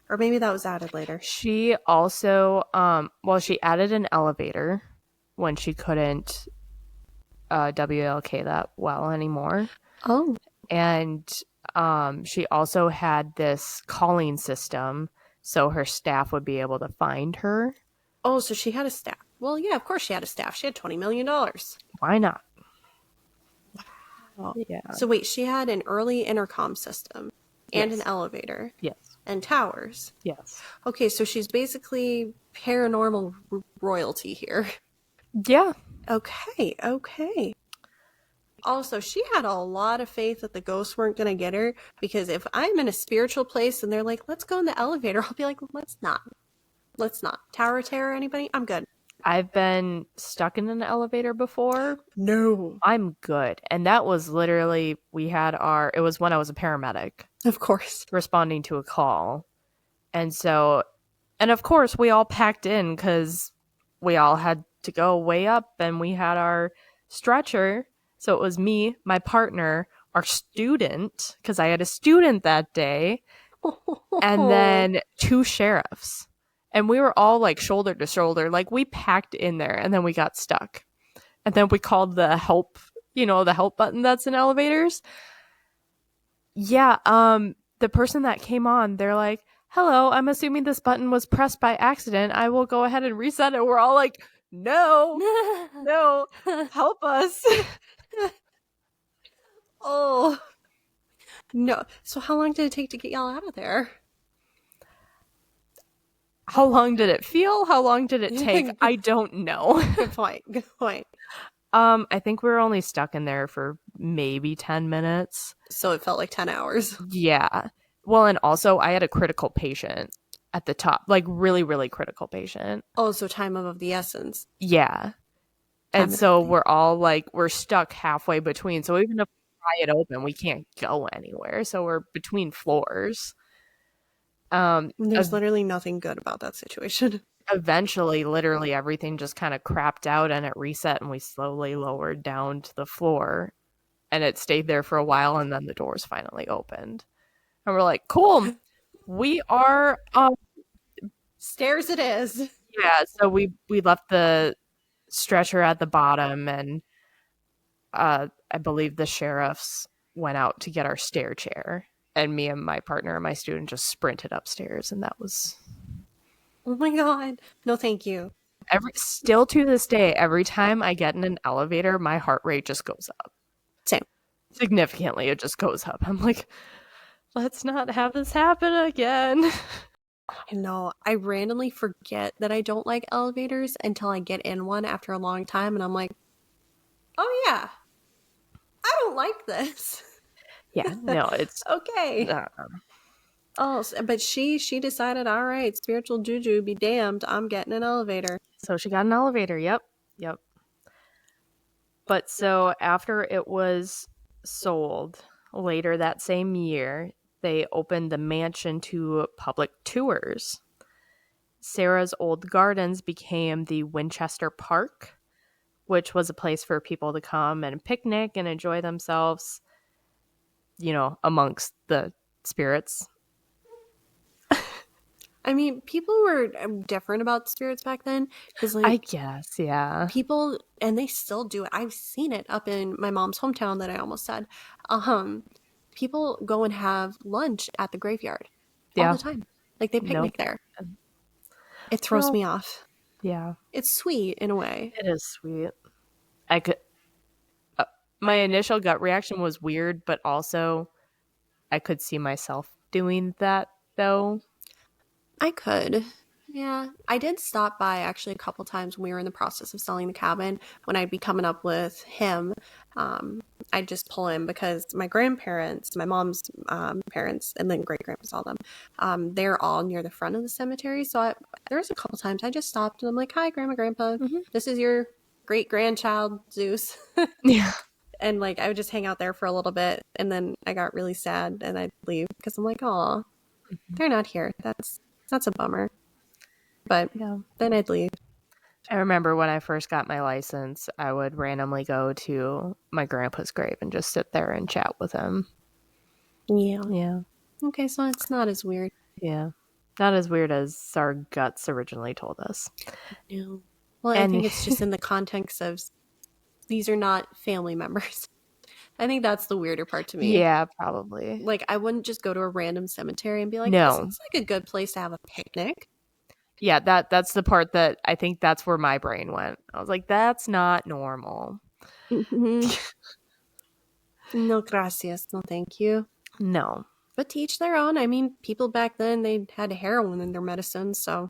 Or maybe that was added later. She also, she added an elevator when she couldn't WLK that well anymore. Oh. And she also had this calling system so her staff would be able to find her. Oh, so she had a staff. Well, yeah, of course she had a staff. She had $20 million. Why not? Wow. Yeah. So wait, she had an early intercom system and Yes. an elevator. Yes. And towers. Yes. Okay, so she's basically paranormal royalty here. Yeah. Okay. Also, she had a lot of faith that the ghosts weren't going to get her, because if I'm in a spiritual place and they're like, let's go in the elevator, I'll be like, let's not. Tower of Terror, anybody? I'm good. I've been stuck in an elevator before. No. I'm good. And that was literally, it was when I was a paramedic. Of course. Responding to a call. And of course, we all packed in because we all had to go way up and we had our stretcher. So it was me, my partner, our student, because I had a student that day, and then 2 sheriffs. And we were all like shoulder to shoulder. Like we packed in there and then we got stuck. And then we called the help, the help button that's in elevators. Yeah, the person that came on, they're like, hello, I'm assuming this button was pressed by accident. I will go ahead and reset it. We're all like, no, help us. Oh. No. So how long did it take to get y'all out of there? How long did it feel? How long did it take? I don't know. Good point. I think we were only stuck in there for maybe 10 minutes. So it felt like 10 hours. Yeah. Well, and also I had a critical patient at the top, like really, really critical patient. Oh, so time of the essence. Yeah. And so we're all like, we're stuck halfway between. So even if we pry it open, we can't go anywhere. So we're between floors. There's literally nothing good about that situation. Eventually, literally everything just kind of crapped out and it reset and we slowly lowered down to the floor and it stayed there for a while and then the doors finally opened. And we're like, cool, we are stairs it is. Yeah, so we left the stretcher at the bottom and I believe the sheriffs went out to get our stair chair. And me and my partner and my student just sprinted upstairs, and that was... Oh my God. No, thank you. Still to this day, every time I get in an elevator, my heart rate just goes up. Same. Significantly, it just goes up. I'm like, let's not have this happen again. I know. I randomly forget that I don't like elevators until I get in one after a long time, and I'm like, oh yeah, I don't like this. Yeah, no, it's okay. Oh, but she decided, all right, spiritual juju be damned, I'm getting an elevator. So she got an elevator. Yep. But so after it was sold later that same year, they opened the mansion to public tours. Sarah's old gardens became the Winchester Park, which was a place for people to come and picnic and enjoy themselves, amongst the spirits. I mean, people were different about spirits back then because, like, I guess, yeah. People, and they still do it. I've seen it up in my mom's hometown that I almost said. People go and have lunch at the graveyard all the time. Like, they picnic there. It throws me off. Yeah. It's sweet in a way. It is sweet. My initial gut reaction was weird, but also I could see myself doing that, though. I could. Yeah. I did stop by actually a couple times when we were in the process of selling the cabin. When I'd be coming up with him, I'd just pull in because my grandparents, my mom's parents, and then great-grandpas, all them, they're all near the front of the cemetery. So there was a couple times I just stopped and I'm like, hi, Grandma, Grandpa. Mm-hmm. This is your great-grandchild, Zeus. Yeah. And, like, I would just hang out there for a little bit. And then I got really sad and I'd leave because I'm like, oh, they're not here. That's a bummer. But then I'd leave. I remember when I first got my license, I would randomly go to my grandpa's grave and just sit there and chat with him. Yeah. Okay, so it's not as weird. Yeah. Not as weird as our guts originally told us. No. Well, I think it's just in the context of these are not family members. I think that's the weirder part to me. Yeah, probably. Like, I wouldn't just go to a random cemetery and be like, this looks like a good place to have a picnic. Yeah, that's the part that I think that's where my brain went. I was like, that's not normal. Mm-hmm. No gracias. No thank you. No. But to each their own. I mean, people back then, they had heroin in their medicine, so.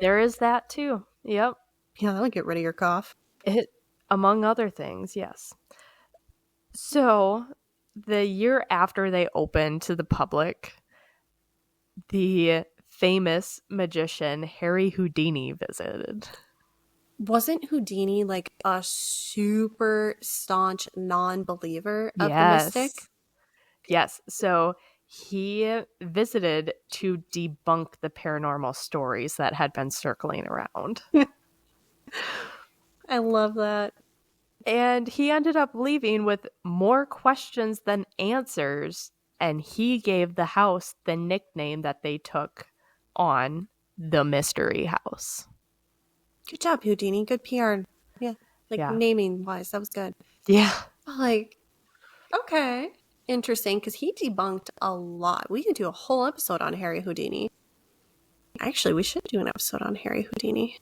There is that too. Yep. Yeah, that'll get rid of your cough. Among other things, yes. So, the year after they opened to the public, the famous magician Harry Houdini visited. Wasn't Houdini like a super staunch non-believer of the mystic? Yes. So he visited to debunk the paranormal stories that had been circling around. I love that. And he ended up leaving with more questions than answers, and he gave the house the nickname that they took on, the Mystery House. Good job, Houdini. Good PR. Yeah. Naming wise, that was good. Yeah. Like, okay. Interesting, because he debunked a lot. We could do a whole episode on Harry Houdini. Actually, we should do an episode on Harry Houdini.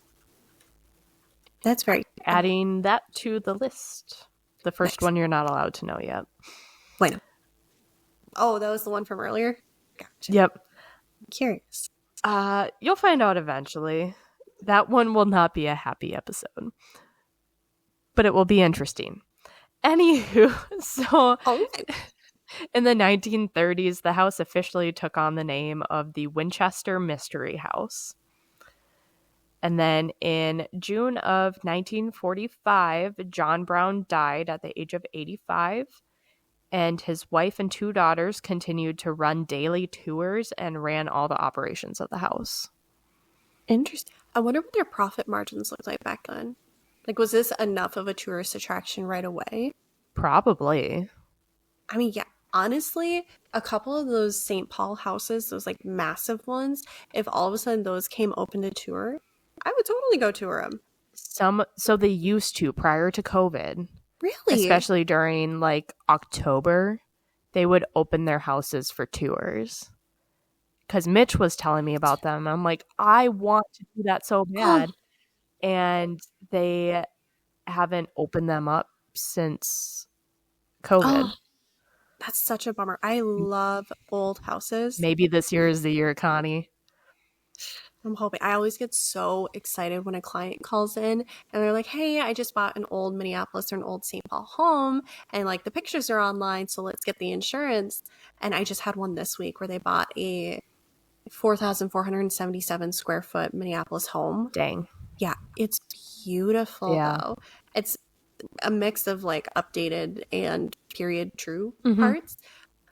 That's very good. Adding that to the list. The first one you're not allowed to know yet. Wait. Oh, that was the one from earlier? Gotcha. Yep. I'm curious. You'll find out eventually. That one will not be a happy episode. But it will be interesting. Anywho, so in the 1930s, the house officially took on the name of the Winchester Mystery House. And then in June of 1945, John Brown died at the age of 85. And his wife and 2 daughters continued to run daily tours and ran all the operations of the house. Interesting. I wonder what their profit margins looked like back then. Like, was this enough of a tourist attraction right away? Probably. I mean, yeah. Honestly, a couple of those St. Paul houses, those like massive ones, if all of a sudden those came open to tour, I would totally go tour them. So they used to prior to COVID. Really? Especially during like October, they would open their houses for tours. Because Mitch was telling me about them. I'm like, I want to do that so bad. and they haven't opened them up since COVID. Oh, that's such a bummer. I love old houses. Maybe this year is the year, Connie. I'm hoping. I always get so excited when a client calls in and they're like, hey, I just bought an old Minneapolis or an old St. Paul home, and like the pictures are online, so let's get the insurance. And I just had one this week where they bought a 4,477 square foot Minneapolis home. Dang. Yeah, it's beautiful though. It's a mix of like updated and period true parts.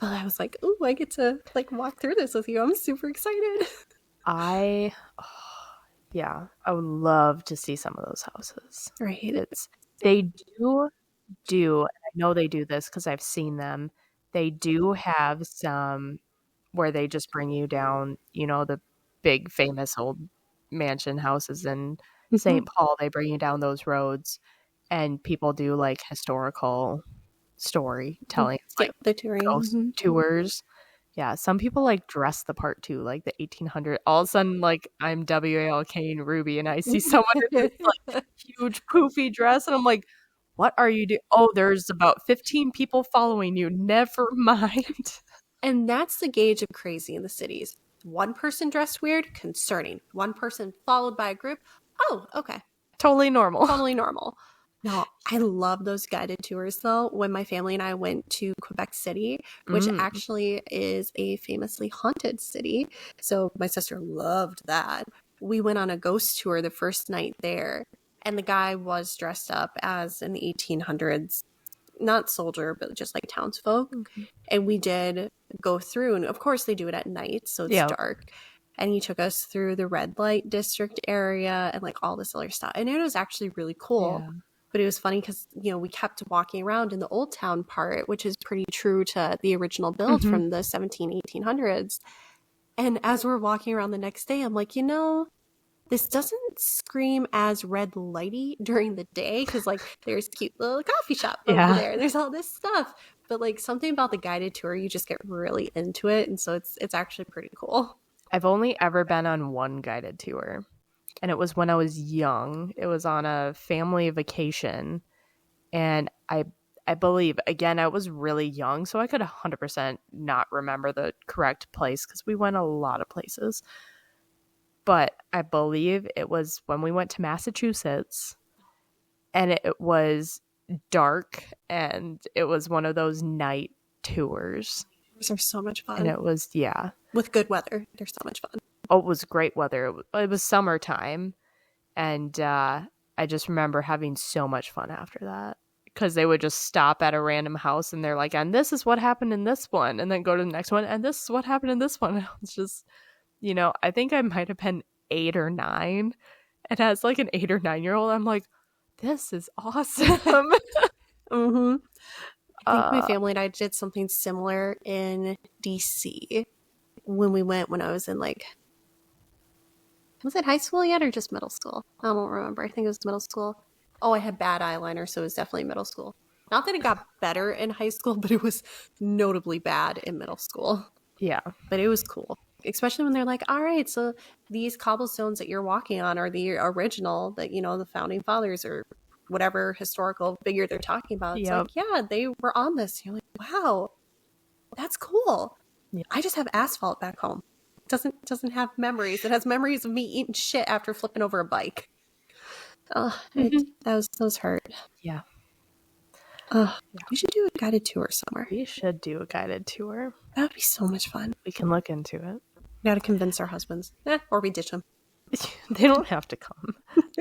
But I was like, ooh, I get to like walk through this with you. I'm super excited. I would love to see some of those houses. Right. They do, and I know they do this because I've seen them. They do have some where they just bring you down, you know, the big famous old mansion houses in St. Paul. They bring you down those roads, and people do like historical storytelling, like the touring. ghost tours. Yeah, some people like dress the part too, like the 1800. All of a sudden, like I'm WAL Kane Ruby, and I see someone in this like huge poofy dress, and I'm like, "What are you doing?" Oh, there's about 15 people following you. Never mind. And that's the gauge of crazy in the cities. One person dressed weird, concerning. One person followed by a group. Oh, okay. Totally normal. Totally normal. No, I love those guided tours though. When my family and I went to Quebec City, which actually is a famously haunted city. So my sister loved that. We went on a ghost tour the first night there, and the guy was dressed up as an 1800s, not soldier, but just like townsfolk. And we did go through, and of course they do it at night, so it's dark. And he took us through the red light district area and like all this other stuff. And it was actually really cool. Yeah. But it was funny because, you know, we kept walking around in the old town part, which is pretty true to the original build from the 1800s. And as we're walking around the next day, I'm like, you know, this doesn't scream as red lighty during the day because, like, there's cute little coffee shop over there. There's all this stuff. But, like, something about the guided tour, you just get really into it. And so it's actually pretty cool. I've only ever been on one guided tour. And it was when I was young. It was on a family vacation. And I believe, again, I was really young, so I could 100% not remember the correct place because we went a lot of places. But I believe it was when we went to Massachusetts, and it was dark, and it was one of those night tours. Those are so much fun. And it was, with good weather. They're so much fun. Oh, it was great weather. It was summertime, and I just remember having so much fun after that because they would just stop at a random house and they're like, and this is what happened in this one, and then go to the next one, and this is what happened in this one. It's just, you know, I think I might have been 8 or 9, and as like an 8 or 9-year-old, I'm like, this is awesome. I think my family and I did something similar in DC when we went when I was in like, was it high school yet or just middle school? I don't remember. I think it was middle school. Oh, I had bad eyeliner, so it was definitely middle school. Not that it got better in high school, but it was notably bad in middle school. Yeah. But it was cool. Especially when they're like, all right, so these cobblestones that you're walking on are the original that, you know, the founding fathers or whatever historical figure they're talking about. It's like, yeah, they were on this. You're like, wow, that's cool. Yeah. I just have asphalt back home. Doesn't have memories. It has memories of me eating shit after flipping over a bike. Oh, that was hurt. Yeah. We should do a guided tour somewhere. We should do a guided tour. That would be so much fun. We can look into it. We got to convince our husbands, or we ditch them. They don't have to come.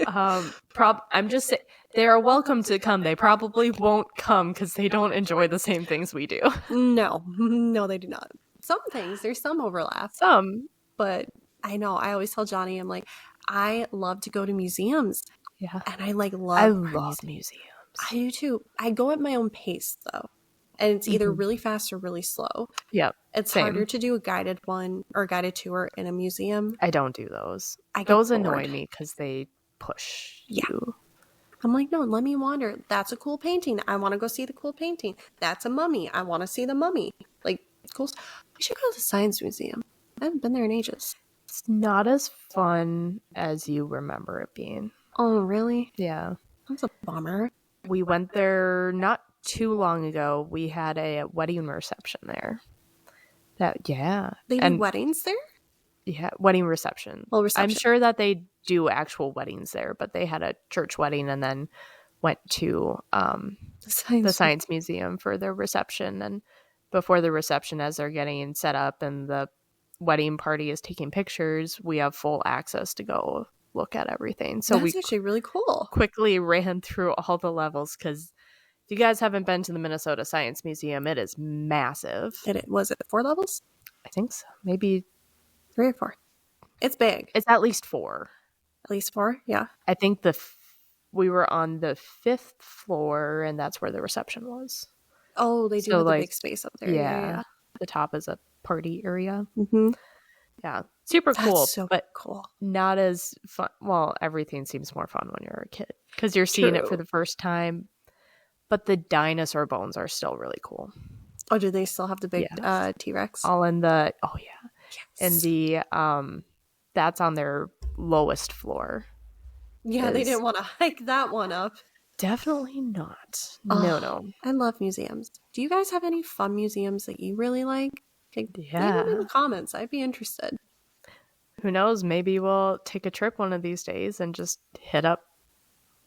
I'm just saying they are welcome to come. They probably won't come because they don't enjoy the same things we do. No, they do not. Some things, there's some overlap. But I know, I always tell Johnny, I'm like, I love to go to museums. Yeah. And I love museums. I do too. I go at my own pace though. And it's either really fast or really slow. Yeah. It's harder to do a guided one or a guided tour in a museum. I don't do those. Those annoy me because they push you. I'm like, no, let me wander. That's a cool painting. I want to go see the cool painting. That's a mummy. I want to see the mummy. Like, cool stuff. We should go to the Science Museum. I haven't been there in ages. It's not as fun as you remember it being. Oh, really? Yeah. That's a bummer. We went there not too long ago. We had a wedding reception there. Yeah. They do And weddings there? yeah, wedding reception. Well, I'm reception. sure that they do actual weddings there, but they had a church wedding and then went to the Science Museum for their reception. And before the reception, as they're getting set up and the wedding party is taking pictures, we have full access to go look at everything. So That's we actually really cool. quickly ran through all the levels because if you guys haven't been to the Minnesota Science Museum, it is massive. Was it 4 levels? I think so. Maybe 3 or 4. It's big. it's at least 4. At least 4, yeah. I think we were on the 5th floor, and that's where the reception was. Oh, they do have the big space up there. Yeah. The top is a party area. Mm-hmm. Yeah. Super That's cool, so but cool. not as fun. Well, everything seems more fun when you're a kid because you're seeing it for the first time. But the dinosaur bones are still really cool. Oh, do they still have the big T-Rex? All in the in the that's on their lowest floor. Yeah, they didn't want to hike that one up. Definitely not. Oh, No. I love museums. Do you guys have any fun museums that you really like? Leave them in the comments. I'd be interested. Who knows? Maybe we'll take a trip one of these days and just hit up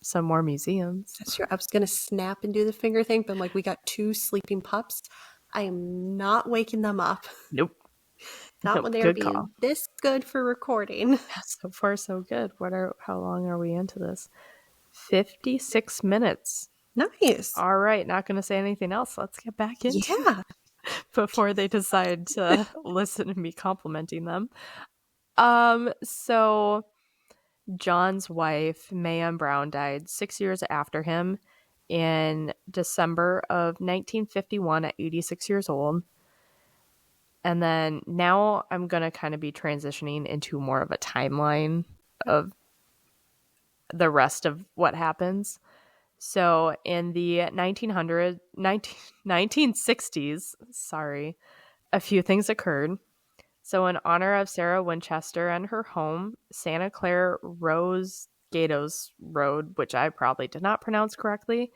some more museums. That's true. I was gonna snap and do the finger thing, but I'm like, we got 2 sleeping pups. I am not waking them up. Nope. Not when they're being this good for recording. So far, so good. How long are we into this? 56 minutes. Nice. All right. Not going to say anything else. Let's get back into it before they decide to listen to me complimenting them. So John's wife, Mayim Brown, died 6 years after him in December of 1951 at 86 years old. And then now I'm going to kind of be transitioning into more of a timeline of the rest of what happens. So in the 1960s, a few things occurred. So in honor of Sarah Winchester and her home, Santa Clara Rose Gatos Road, which I probably did not pronounce correctly,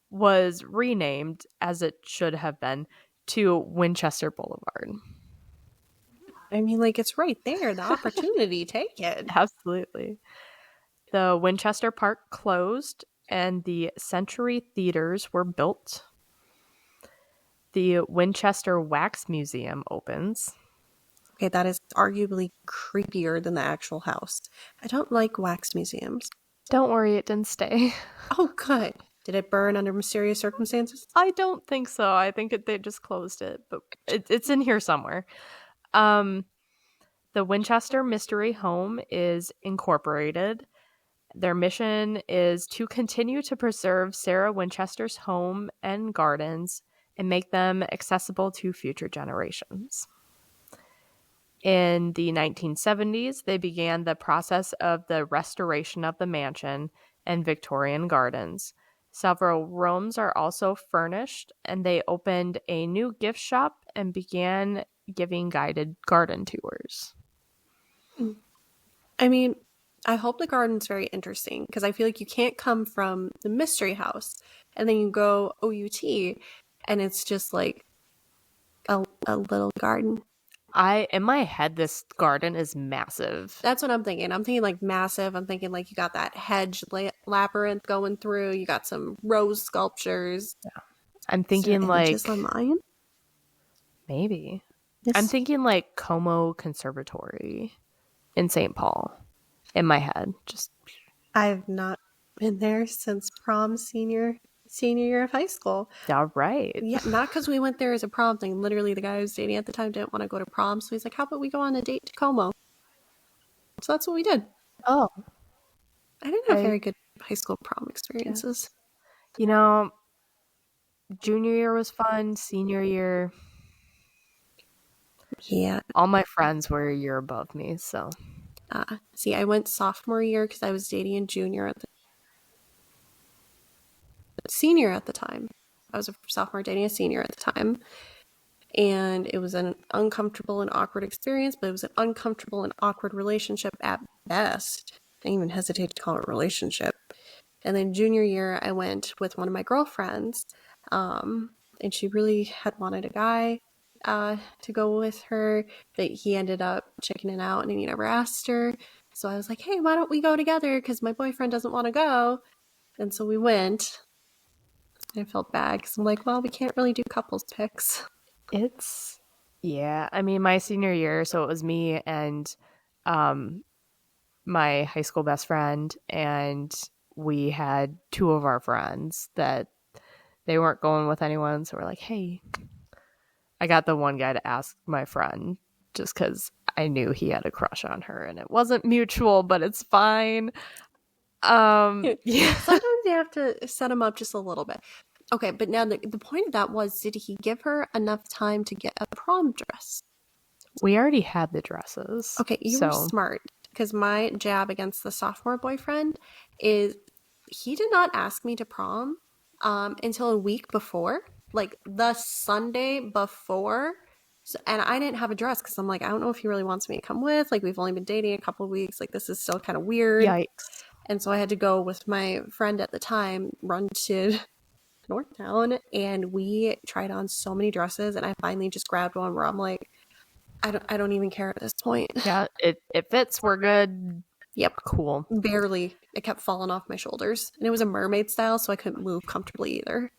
was renamed, as it should have been, to Winchester Boulevard. I mean, like, it's right there. The opportunity, take it. Absolutely. The Winchester Park closed and the Century Theaters were built. The Winchester Wax Museum opens. Okay, that is arguably creepier than the actual house. I don't like wax museums. Don't worry, it didn't stay. Oh, good. Did it burn under mysterious circumstances? I don't think so. I think they just closed it, but it's in here somewhere. The Winchester Mystery Home is incorporated. Their mission is to continue to preserve Sarah Winchester's home and gardens and make them accessible to future generations. In the 1970s, they began the process of the restoration of the mansion and Victorian gardens. Several rooms are also furnished, and they opened a new gift shop and began giving guided garden tours. I mean, I hope the garden's very interesting, because I feel like you can't come from the Mystery House and then you go OUT and it's just like a little garden. In my head, this garden is massive. That's what I'm thinking. I'm thinking like massive. I'm thinking like you got that hedge labyrinth going through. You got some rose sculptures. Yeah. I'm thinking like online? Maybe. Yes. I'm thinking like Como Conservatory in St. Paul in my head. I've not been there since prom senior year of high school. All right. Yeah, not because we went there as a prom thing. Literally, the guy I was dating at the time didn't want to go to prom, so he's like, how about we go on a date to Como? So that's what we did. Oh. I didn't have very good high school prom experiences. Yeah. You know, junior year was fun. Senior year, yeah. All my friends were a year above me, so. See, I went sophomore year because I was dating a senior at the time. I was a sophomore dating a senior at the time. And it was an uncomfortable and awkward experience, but it was an uncomfortable and awkward relationship at best. I even hesitate to call it a relationship. And then junior year, I went with one of my girlfriends, and she really had wanted a guy to go with her, but he ended up chickening out and he never asked her. So I was like, hey, why don't we go together? Because my boyfriend doesn't want to go. And so we went. I felt bad because I'm like, well, we can't really do couples pics. Yeah, I mean, my senior year, so it was me and my high school best friend, and we had two of our friends that they weren't going with anyone, so we're like, hey, I got the one guy to ask my friend just because I knew he had a crush on her, and it wasn't mutual, but it's fine. Yeah. Sometimes you have to set him up just a little bit. Okay, but now the point of that was, did he give her enough time to get a prom dress? We already had the dresses. Okay, you were smart, because my jab against the sophomore boyfriend is he did not ask me to prom until a week before, like the Sunday before. So, and I didn't have a dress because I'm like, I don't know if he really wants me to come with. Like, we've only been dating a couple of weeks. Like, this is still kind of weird. Yikes. And so I had to go with my friend at the time, run to Northtown, and we tried on so many dresses, and I finally just grabbed one where I'm like, I don't even care at this point. Yeah, it fits. We're good. Yep. Cool. Barely. It kept falling off my shoulders. And it was a mermaid style, so I couldn't move comfortably either.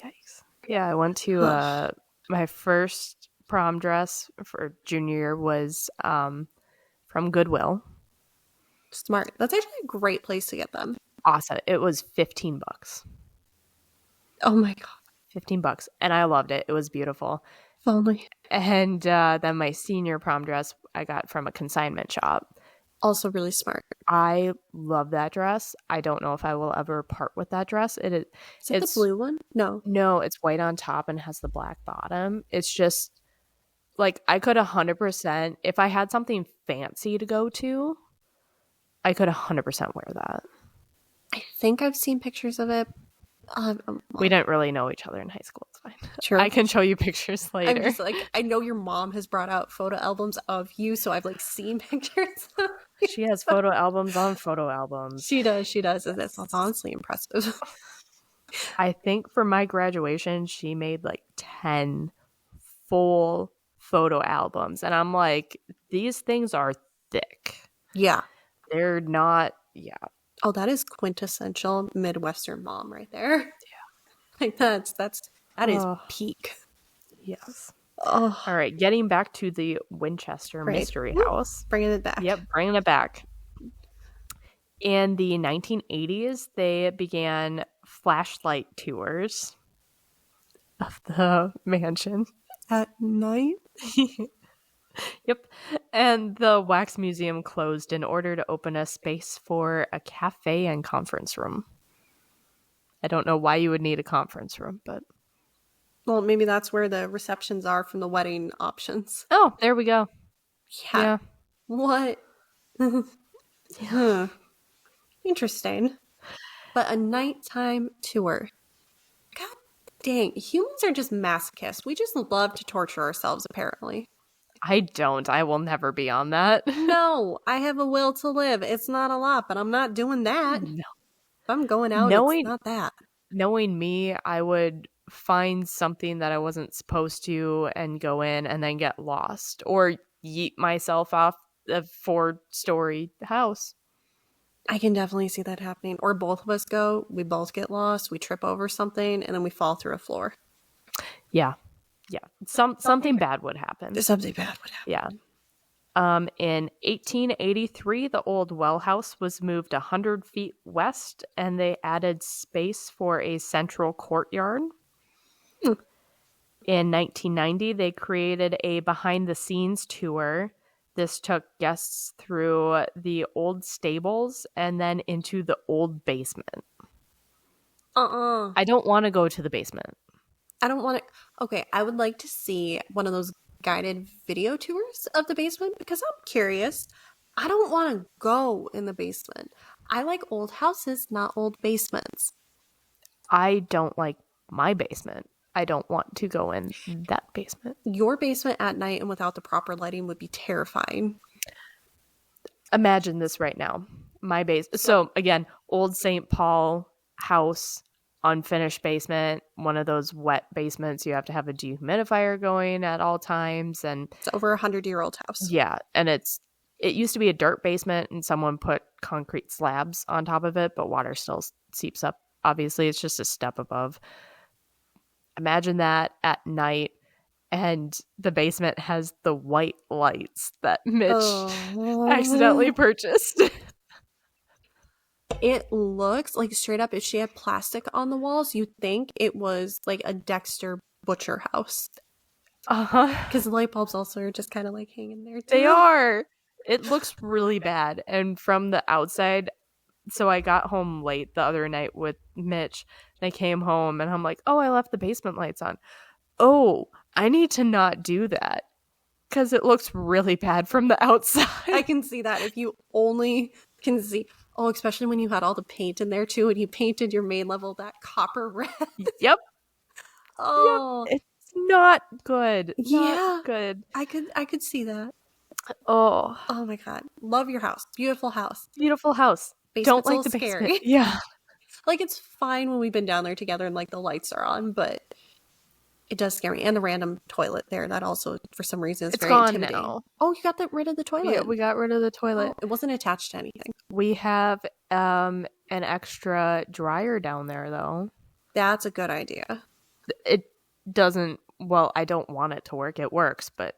Yikes. Yeah, I went to my first prom dress for junior year was from Goodwill. Smart. That's actually a great place to get them. Awesome. It was $15. Oh my God. $15. And I loved it. It was beautiful. If only. And then my senior prom dress I got from a consignment shop. Also really smart. I love that dress. I don't know if I will ever part with that dress. Is it the blue one? No. No, it's white on top and has the black bottom. It's just like I could 100%, if I had something fancy to go to, I could 100% wear that. I think I've seen pictures of it. We didn't really know each other in high school. It's fine. True. I can show you pictures later. I'm just like, I know your mom has brought out photo albums of you, so I've like seen pictures. She has photo albums on photo albums. She does. That's honestly impressive. I think for my graduation, she made like 10 full photo albums. And I'm like, these things are thick. Yeah. They're not, yeah. Oh, that is quintessential Midwestern mom right there. Yeah. Like that is peak. Yes. Oh. All right, getting back to the Winchester Mystery House. Bringing it back. Yep, bringing it back. In the 1980s, they began flashlight tours of the mansion. At night? Yep. And the Wax Museum closed in order to open a space for a cafe and conference room. I don't know why you would need a conference room, but... Well, maybe that's where the receptions are from the wedding options. Oh, there we go. Yeah. What? Yeah. Interesting. But a nighttime tour. God dang. Humans are just masochists. We just love to torture ourselves, apparently. I don't. I will never be on that. No, I have a will to live. It's not a lot, but I'm not doing that. No. If I'm going out, it's not that. Knowing me, I would find something that I wasn't supposed to and go in and then get lost or yeet myself off a 4-story house. I can definitely see that happening. Or both of us go, we both get lost, we trip over something, and then we fall through a floor. Yeah. Yeah. Something bad would happen. Something bad would happen. Yeah. In 1883, the old well house was moved 100 feet west, and they added space for a central courtyard. In 1990, they created a behind-the-scenes tour. This took guests through the old stables and then into the old basement. I don't want to go to the basement. I don't want to... Okay, I would like to see one of those guided video tours of the basement because I'm curious. I don't want to go in the basement. I like old houses, not old basements. I don't like my basement. I don't want to go in that basement. Your basement at night and without the proper lighting would be terrifying. Imagine this right now. my base. So again, old St. Paul house, unfinished basement, one of those wet basements. You have to have a dehumidifier going at all times, and It's over 100-year-old house. yeah, and it used to be a dirt basement, and someone put concrete slabs on top of it, but water still seeps up. Obviously, it's just a step above. Imagine that at night, and the basement has the white lights that Mitch accidentally purchased. It looks like, straight up, if she had plastic on the walls, you'd think it was like a Dexter butcher house. Because the light bulbs also are just kind of like hanging there too. They are. It looks really bad. And from the outside, so I got home late the other night with Mitch, and I came home and I'm like, oh, I left the basement lights on. Oh, I need to not do that because it looks really bad from the outside. I can see that. If you only can see. Oh, especially when you had all the paint in there too, and you painted your main level that copper red. Yep. Oh, yep. It's not good. Yeah, not good. I could see that. Oh my god, love your house. Beautiful house. Beautiful house. Basement's Don't like the scary. basement. Yeah. Like, it's fine when we've been down there together and like the lights are on, but it does scare me. And the random toilet there, that also for some reason is it's very gone intimidating. now. Oh, you got rid of the toilet? Yeah, we got rid of the toilet. Oh, it wasn't attached to anything. We have an extra dryer down there though. That's a good idea. It doesn't, well, I don't want it to work. It works, but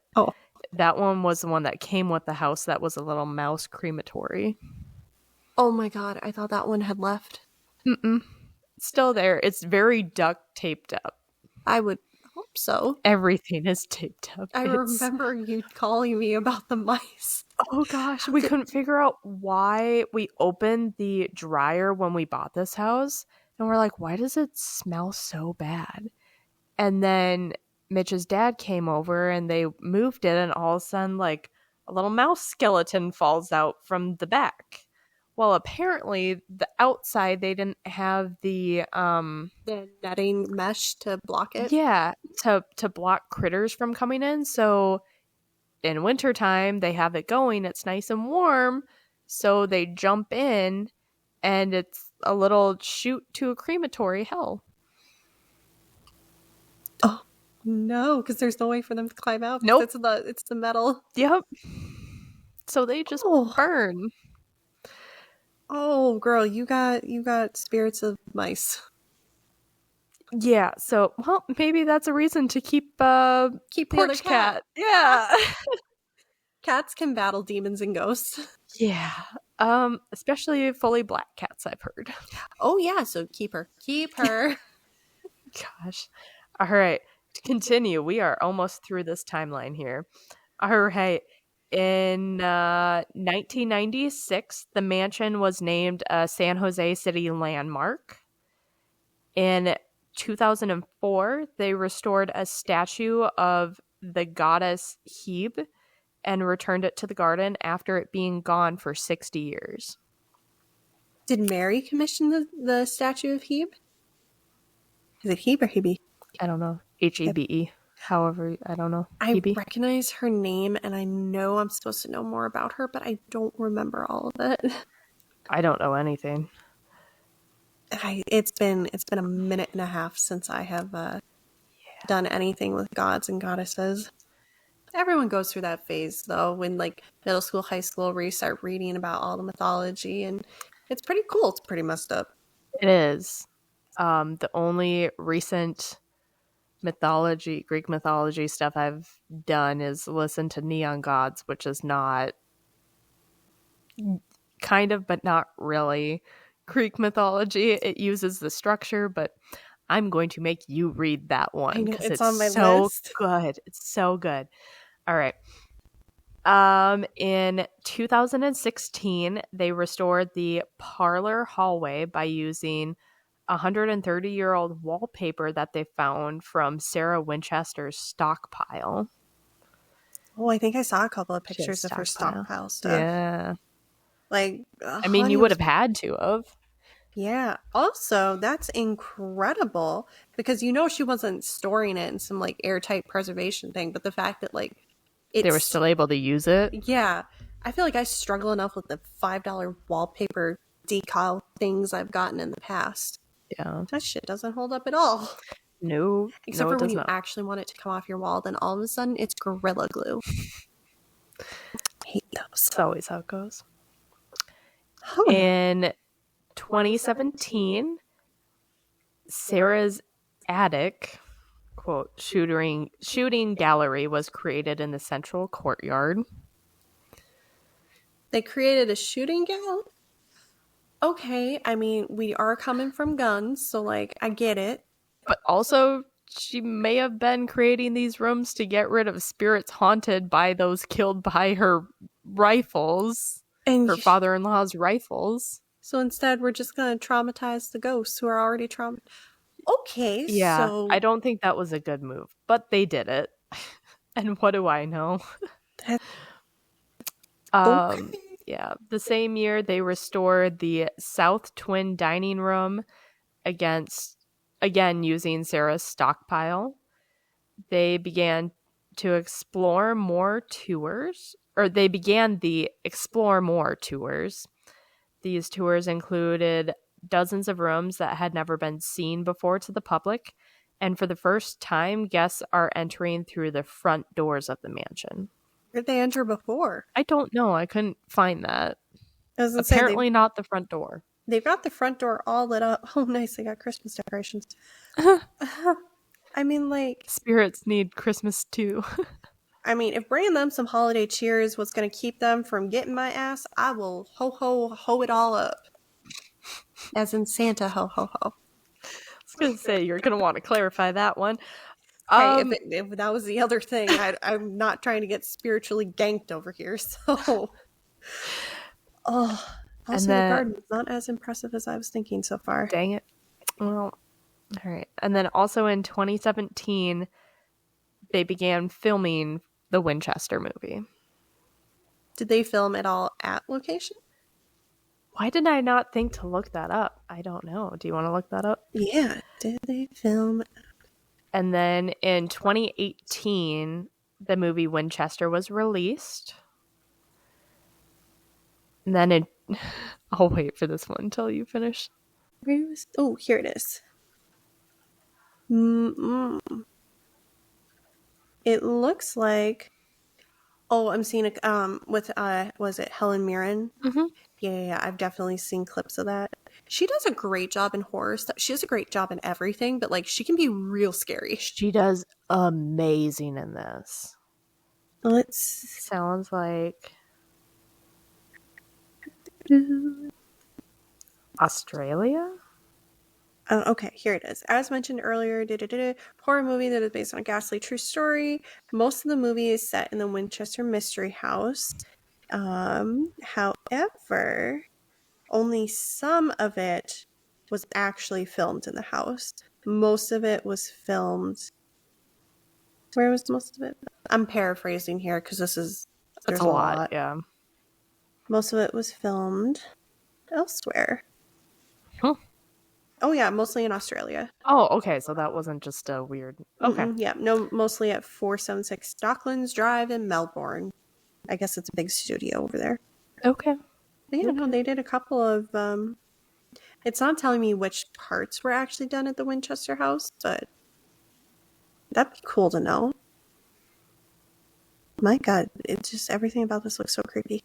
that one was the one that came with the house that was a little mouse crematory. Oh my god, I thought that one had left. Mm-mm. It's still there. It's very duct taped up. I would hope so. Everything is taped up. I remember you calling me about the mice. Oh gosh, we couldn't figure out why. We opened the dryer when we bought this house, and we're like, why does it smell so bad? And then Mitch's dad came over and they moved it, and all of a sudden, like, a little mouse skeleton falls out from the back. Well, apparently the outside they didn't have the netting mesh to block it. Yeah, to block critters from coming in. So in wintertime they have it going, it's nice and warm, so they jump in and it's a little chute to a crematory hell. Oh no, because there's no way for them to climb out. Nope. It's the metal. Yep. So they just burn. Oh, girl, you got spirits of mice. Yeah, so, well, maybe that's a reason to keep porch cat. Yeah. Cats can battle demons and ghosts. Yeah. Especially fully black cats, I've heard. Oh yeah, so keep her. Keep her. Gosh. All right. To continue, we are almost through this timeline here. All right. In 1996, the mansion was named a San Jose City landmark. In 2004, they restored a statue of the goddess Hebe and returned it to the garden after it being gone for 60 years. Did Mary commission the statue of Hebe? Is it Hebe or Hebe? I don't know. Hebe. However, I don't know. Hebe. I recognize her name, and I know I'm supposed to know more about her, but I don't remember all of it. I don't know anything. It's been a minute and a half since I have done anything with gods and goddesses. Everyone goes through that phase, though, when like middle school, high school, where you start reading about all the mythology, and it's pretty cool. It's pretty messed up. It is. The only recent Greek mythology stuff I've done is listen to Neon Gods, which is not kind of, but not really Greek mythology. It uses the structure, but I'm going to make you read that one because it's on my list. Good. It's so good. All right. In 2016, they restored the parlor hallway by using 130-year-old wallpaper that they found from Sarah Winchester's stockpile. Oh, I think I saw a couple of pictures of her stockpile stuff. Yeah. Like, I mean, you would have had to have. Yeah. Also, that's incredible because she wasn't storing it in some like airtight preservation thing, but the fact that like they were still able to use it. Yeah. I feel like I struggle enough with the $5 wallpaper decal things I've gotten in the past. Yeah. That shit doesn't hold up at all. No. Except no, for it when does you not. actually want it to come off your wall, then all of a sudden it's Gorilla Glue. Hate those. That's always how it goes. Huh. In 2017, Sarah's attic, quote, shooting gallery was created in the central courtyard. They created a shooting gallery? Okay, I mean, we are coming from guns, so, like, I get it. But also, she may have been creating these rooms to get rid of spirits haunted by those killed by her rifles, And her father-in-law's rifles. So instead, we're just going to traumatize the ghosts who are already traumatized. Okay, Yeah, so... I don't think that was a good move, but they did it. And what do I know? Okay. Yeah, the same year they restored the South Twin dining room again using Sarah's stockpile. They began to explore more tours, or they began the Explore More tours. These tours included dozens of rooms that had never been seen before to the public, and for the first time, guests are entering through the front doors of the mansion. Where did they enter before? I don't know. I couldn't find that. Apparently not the front door. They've got the front door all lit up. Oh, nice. They got Christmas decorations. I mean, like... Spirits need Christmas too. I mean, if bringing them some holiday cheer is what's going to keep them from getting my ass, I will ho it all up. As in Santa, ho ho ho. I was going to say, you're going to want to clarify that one. Hey, if that was the other thing, I'm not trying to get spiritually ganked over here, so... Oh, also the garden is not as impressive as I was thinking so far. Dang it. Well, all right. And then also in 2017, they began filming the Winchester movie. Did they film it all at location? Why did I not think to look that up? I don't know. Do you want to look that up? Yeah. Did they film? And then in 2018, the movie Winchester was released. And then I'll wait for this one until you finish. Oh, here it is. It looks like... Oh, I'm seeing it with, was it Helen Mirren? Mm-hmm. Yeah, I've definitely seen clips of that. She does a great job in horror stuff. She does a great job in everything, but, like, she can be real scary. She does amazing in this. Sounds like... Australia? Okay, here it is. As mentioned earlier, horror movie that is based on a ghastly true story. Most of the movie is set in the Winchester Mystery House. However, only some of it was actually filmed in the house. Most of it was filmed... Where was most of it? I'm paraphrasing here because there's a lot. Yeah. Most of it was filmed elsewhere. Huh. Oh, yeah, mostly in Australia. Oh, okay, so that wasn't just a weird... Okay. Yeah, no, mostly at 476 Docklands Drive in Melbourne. I guess it's a big studio over there. Okay. But yeah, no, they did a couple of... It's not telling me which parts were actually done at the Winchester house, but that'd be cool to know. My God, it's just... Everything about this looks so creepy.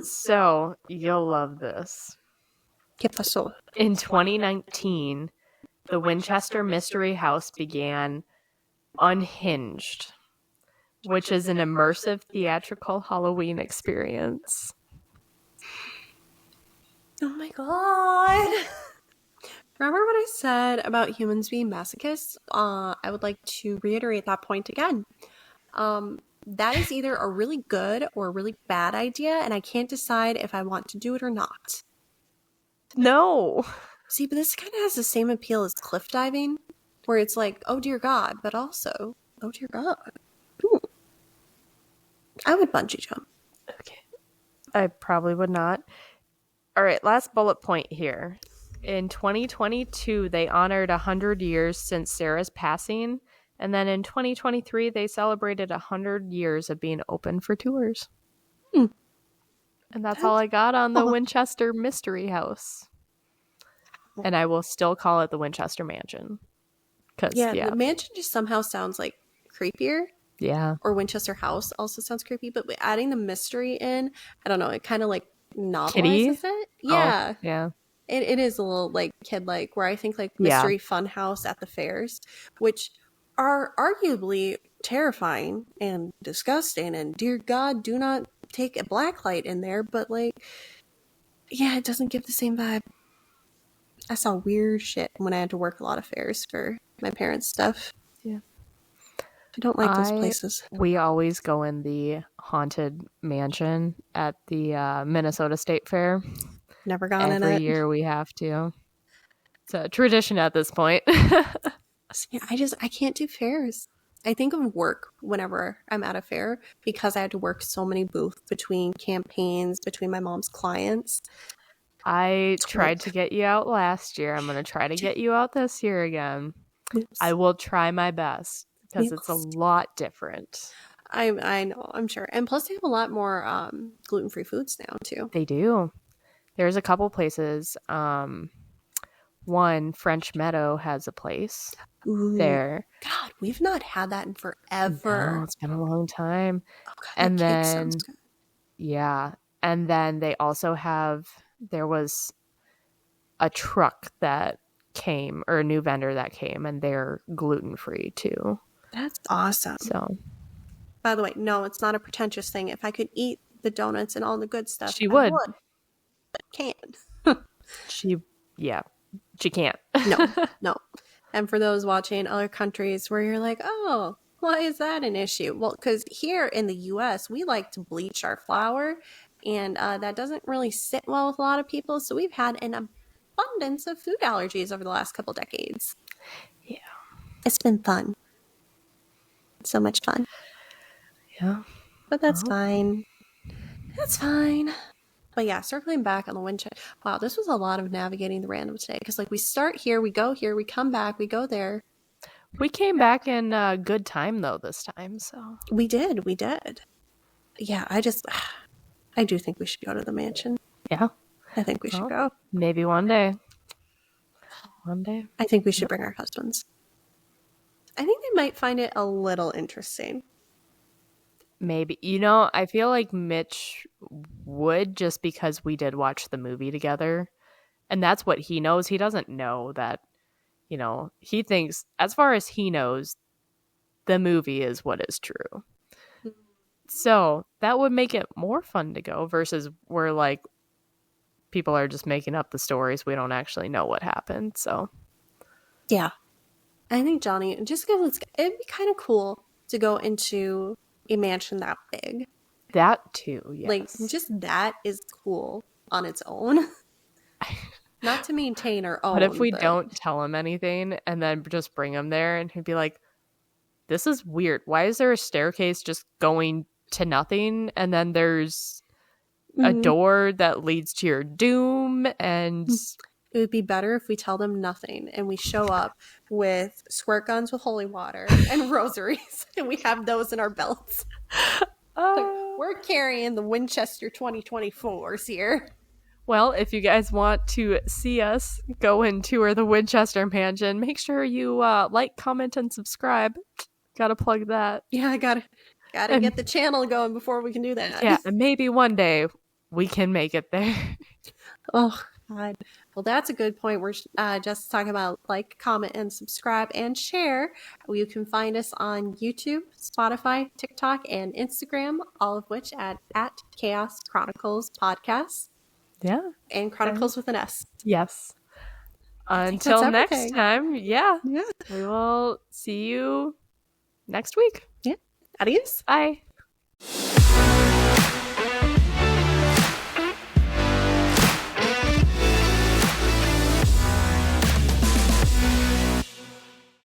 So, you'll love this. ¿Qué pasó? In 2019, the Winchester Mystery House began Unhinged, which is an immersive theatrical Halloween experience. Oh my God! Remember what I said about humans being masochists? I would like to reiterate that point again. That is either a really good or a really bad idea, and I can't decide if I want to do it or not. No. See, but this kind of has the same appeal as cliff diving, where it's like, oh dear God, but also, oh dear God. Ooh. I would bungee jump. Okay. I probably would not. All right, last bullet point here. In 2022, they honored 100 years since Sarah's passing And then in 2023, they celebrated 100 years of being open for tours. Hmm. And that's all I got on the Winchester Mystery House. And I will still call it the Winchester Mansion. The mansion just somehow sounds like creepier. Yeah. Or Winchester House also sounds creepy, but adding the mystery in, I don't know, it kind of like novelizes it. Yeah. Oh, yeah. It is a little like kid-like, where I think like Mystery Fun House at the fairs, which are arguably terrifying and disgusting, and dear God, do not take a black light in there, but like, yeah, it doesn't give the same vibe. I saw weird shit when I had to work a lot of fairs for my parents' stuff. Yeah. I don't like those places. We always go in the haunted mansion at the Minnesota State Fair. Never gone in it. Every year we have to. It's a tradition at this point. See, I can't do fairs. I think of work whenever I'm at a fair, because I had to work so many booths between campaigns, between my mom's clients. I tried to get you out last year. I'm going to try to get you out this year again. Oops. I will try my best, because it's a lot different. I know, I'm sure. And plus they have a lot more gluten-free foods now too. They do. There's a couple places. One, French Meadow has a place there. God, we've not had that in forever. No, it's been a long time. Oh God, and that cake sounds good. Yeah. And then they also have, there was a truck that came, or a new vendor that came, and they're gluten-free too. That's awesome. So, by the way, no, it's not a pretentious thing. If I could eat the donuts and all the good stuff, she would. But can't. She can't. No. And for those watching other countries where you're like, oh, why is that an issue? Well, because here in the U.S., we like to bleach our flour, and that doesn't really sit well with a lot of people. So we've had an abundance of food allergies over the last couple decades. Yeah. It's been fun. So much fun. Yeah. But that's fine. That's fine. But yeah, circling back on the Winchester. Wow, this was a lot of navigating the random today. Because like we start here, we go here, we come back, we go there. We came back in good time though this time. So we did. Yeah, I do think we should go to the mansion. Yeah. I think we should go. Maybe one day. One day. I think we should bring our husbands. I think they might find it a little interesting. Maybe. You know, I feel like Mitch would, just because we did watch the movie together. And that's what he knows. He doesn't know that, you know, he thinks, as far as he knows, the movie is what is true. So that would make it more fun to go, versus where like people are just making up the stories. We don't actually know what happened. So yeah, I think Johnny, just because it'd be kind of cool to go into a mansion that big. That too, yes. Like, just that is cool on its own. Not to maintain our own. But if we don't tell him anything and then just bring him there, and he'd be like, this is weird. Why is there a staircase just going to nothing? And then there's a door that leads to your doom. And it would be better if we tell them nothing and we show up with squirt guns with holy water and rosaries, and we have those in our belts. Like, we're carrying the Winchester 2024s here. Well, if you guys want to see us go and tour the Winchester Mansion, make sure you like, comment, and subscribe. Gotta plug that. Yeah, I gotta get the channel going before we can do that. Yeah, and maybe one day we can make it there. Oh, God. Well, that's a good point. We're just talking about like, comment, and subscribe, and share. You can find us on YouTube, Spotify, TikTok, and Instagram, all of which at Chaos Chronicles Podcast. Yeah. And Chronicles with an S. Yes. Until next time, yeah. We will see you next week. Yeah. Adios. Bye.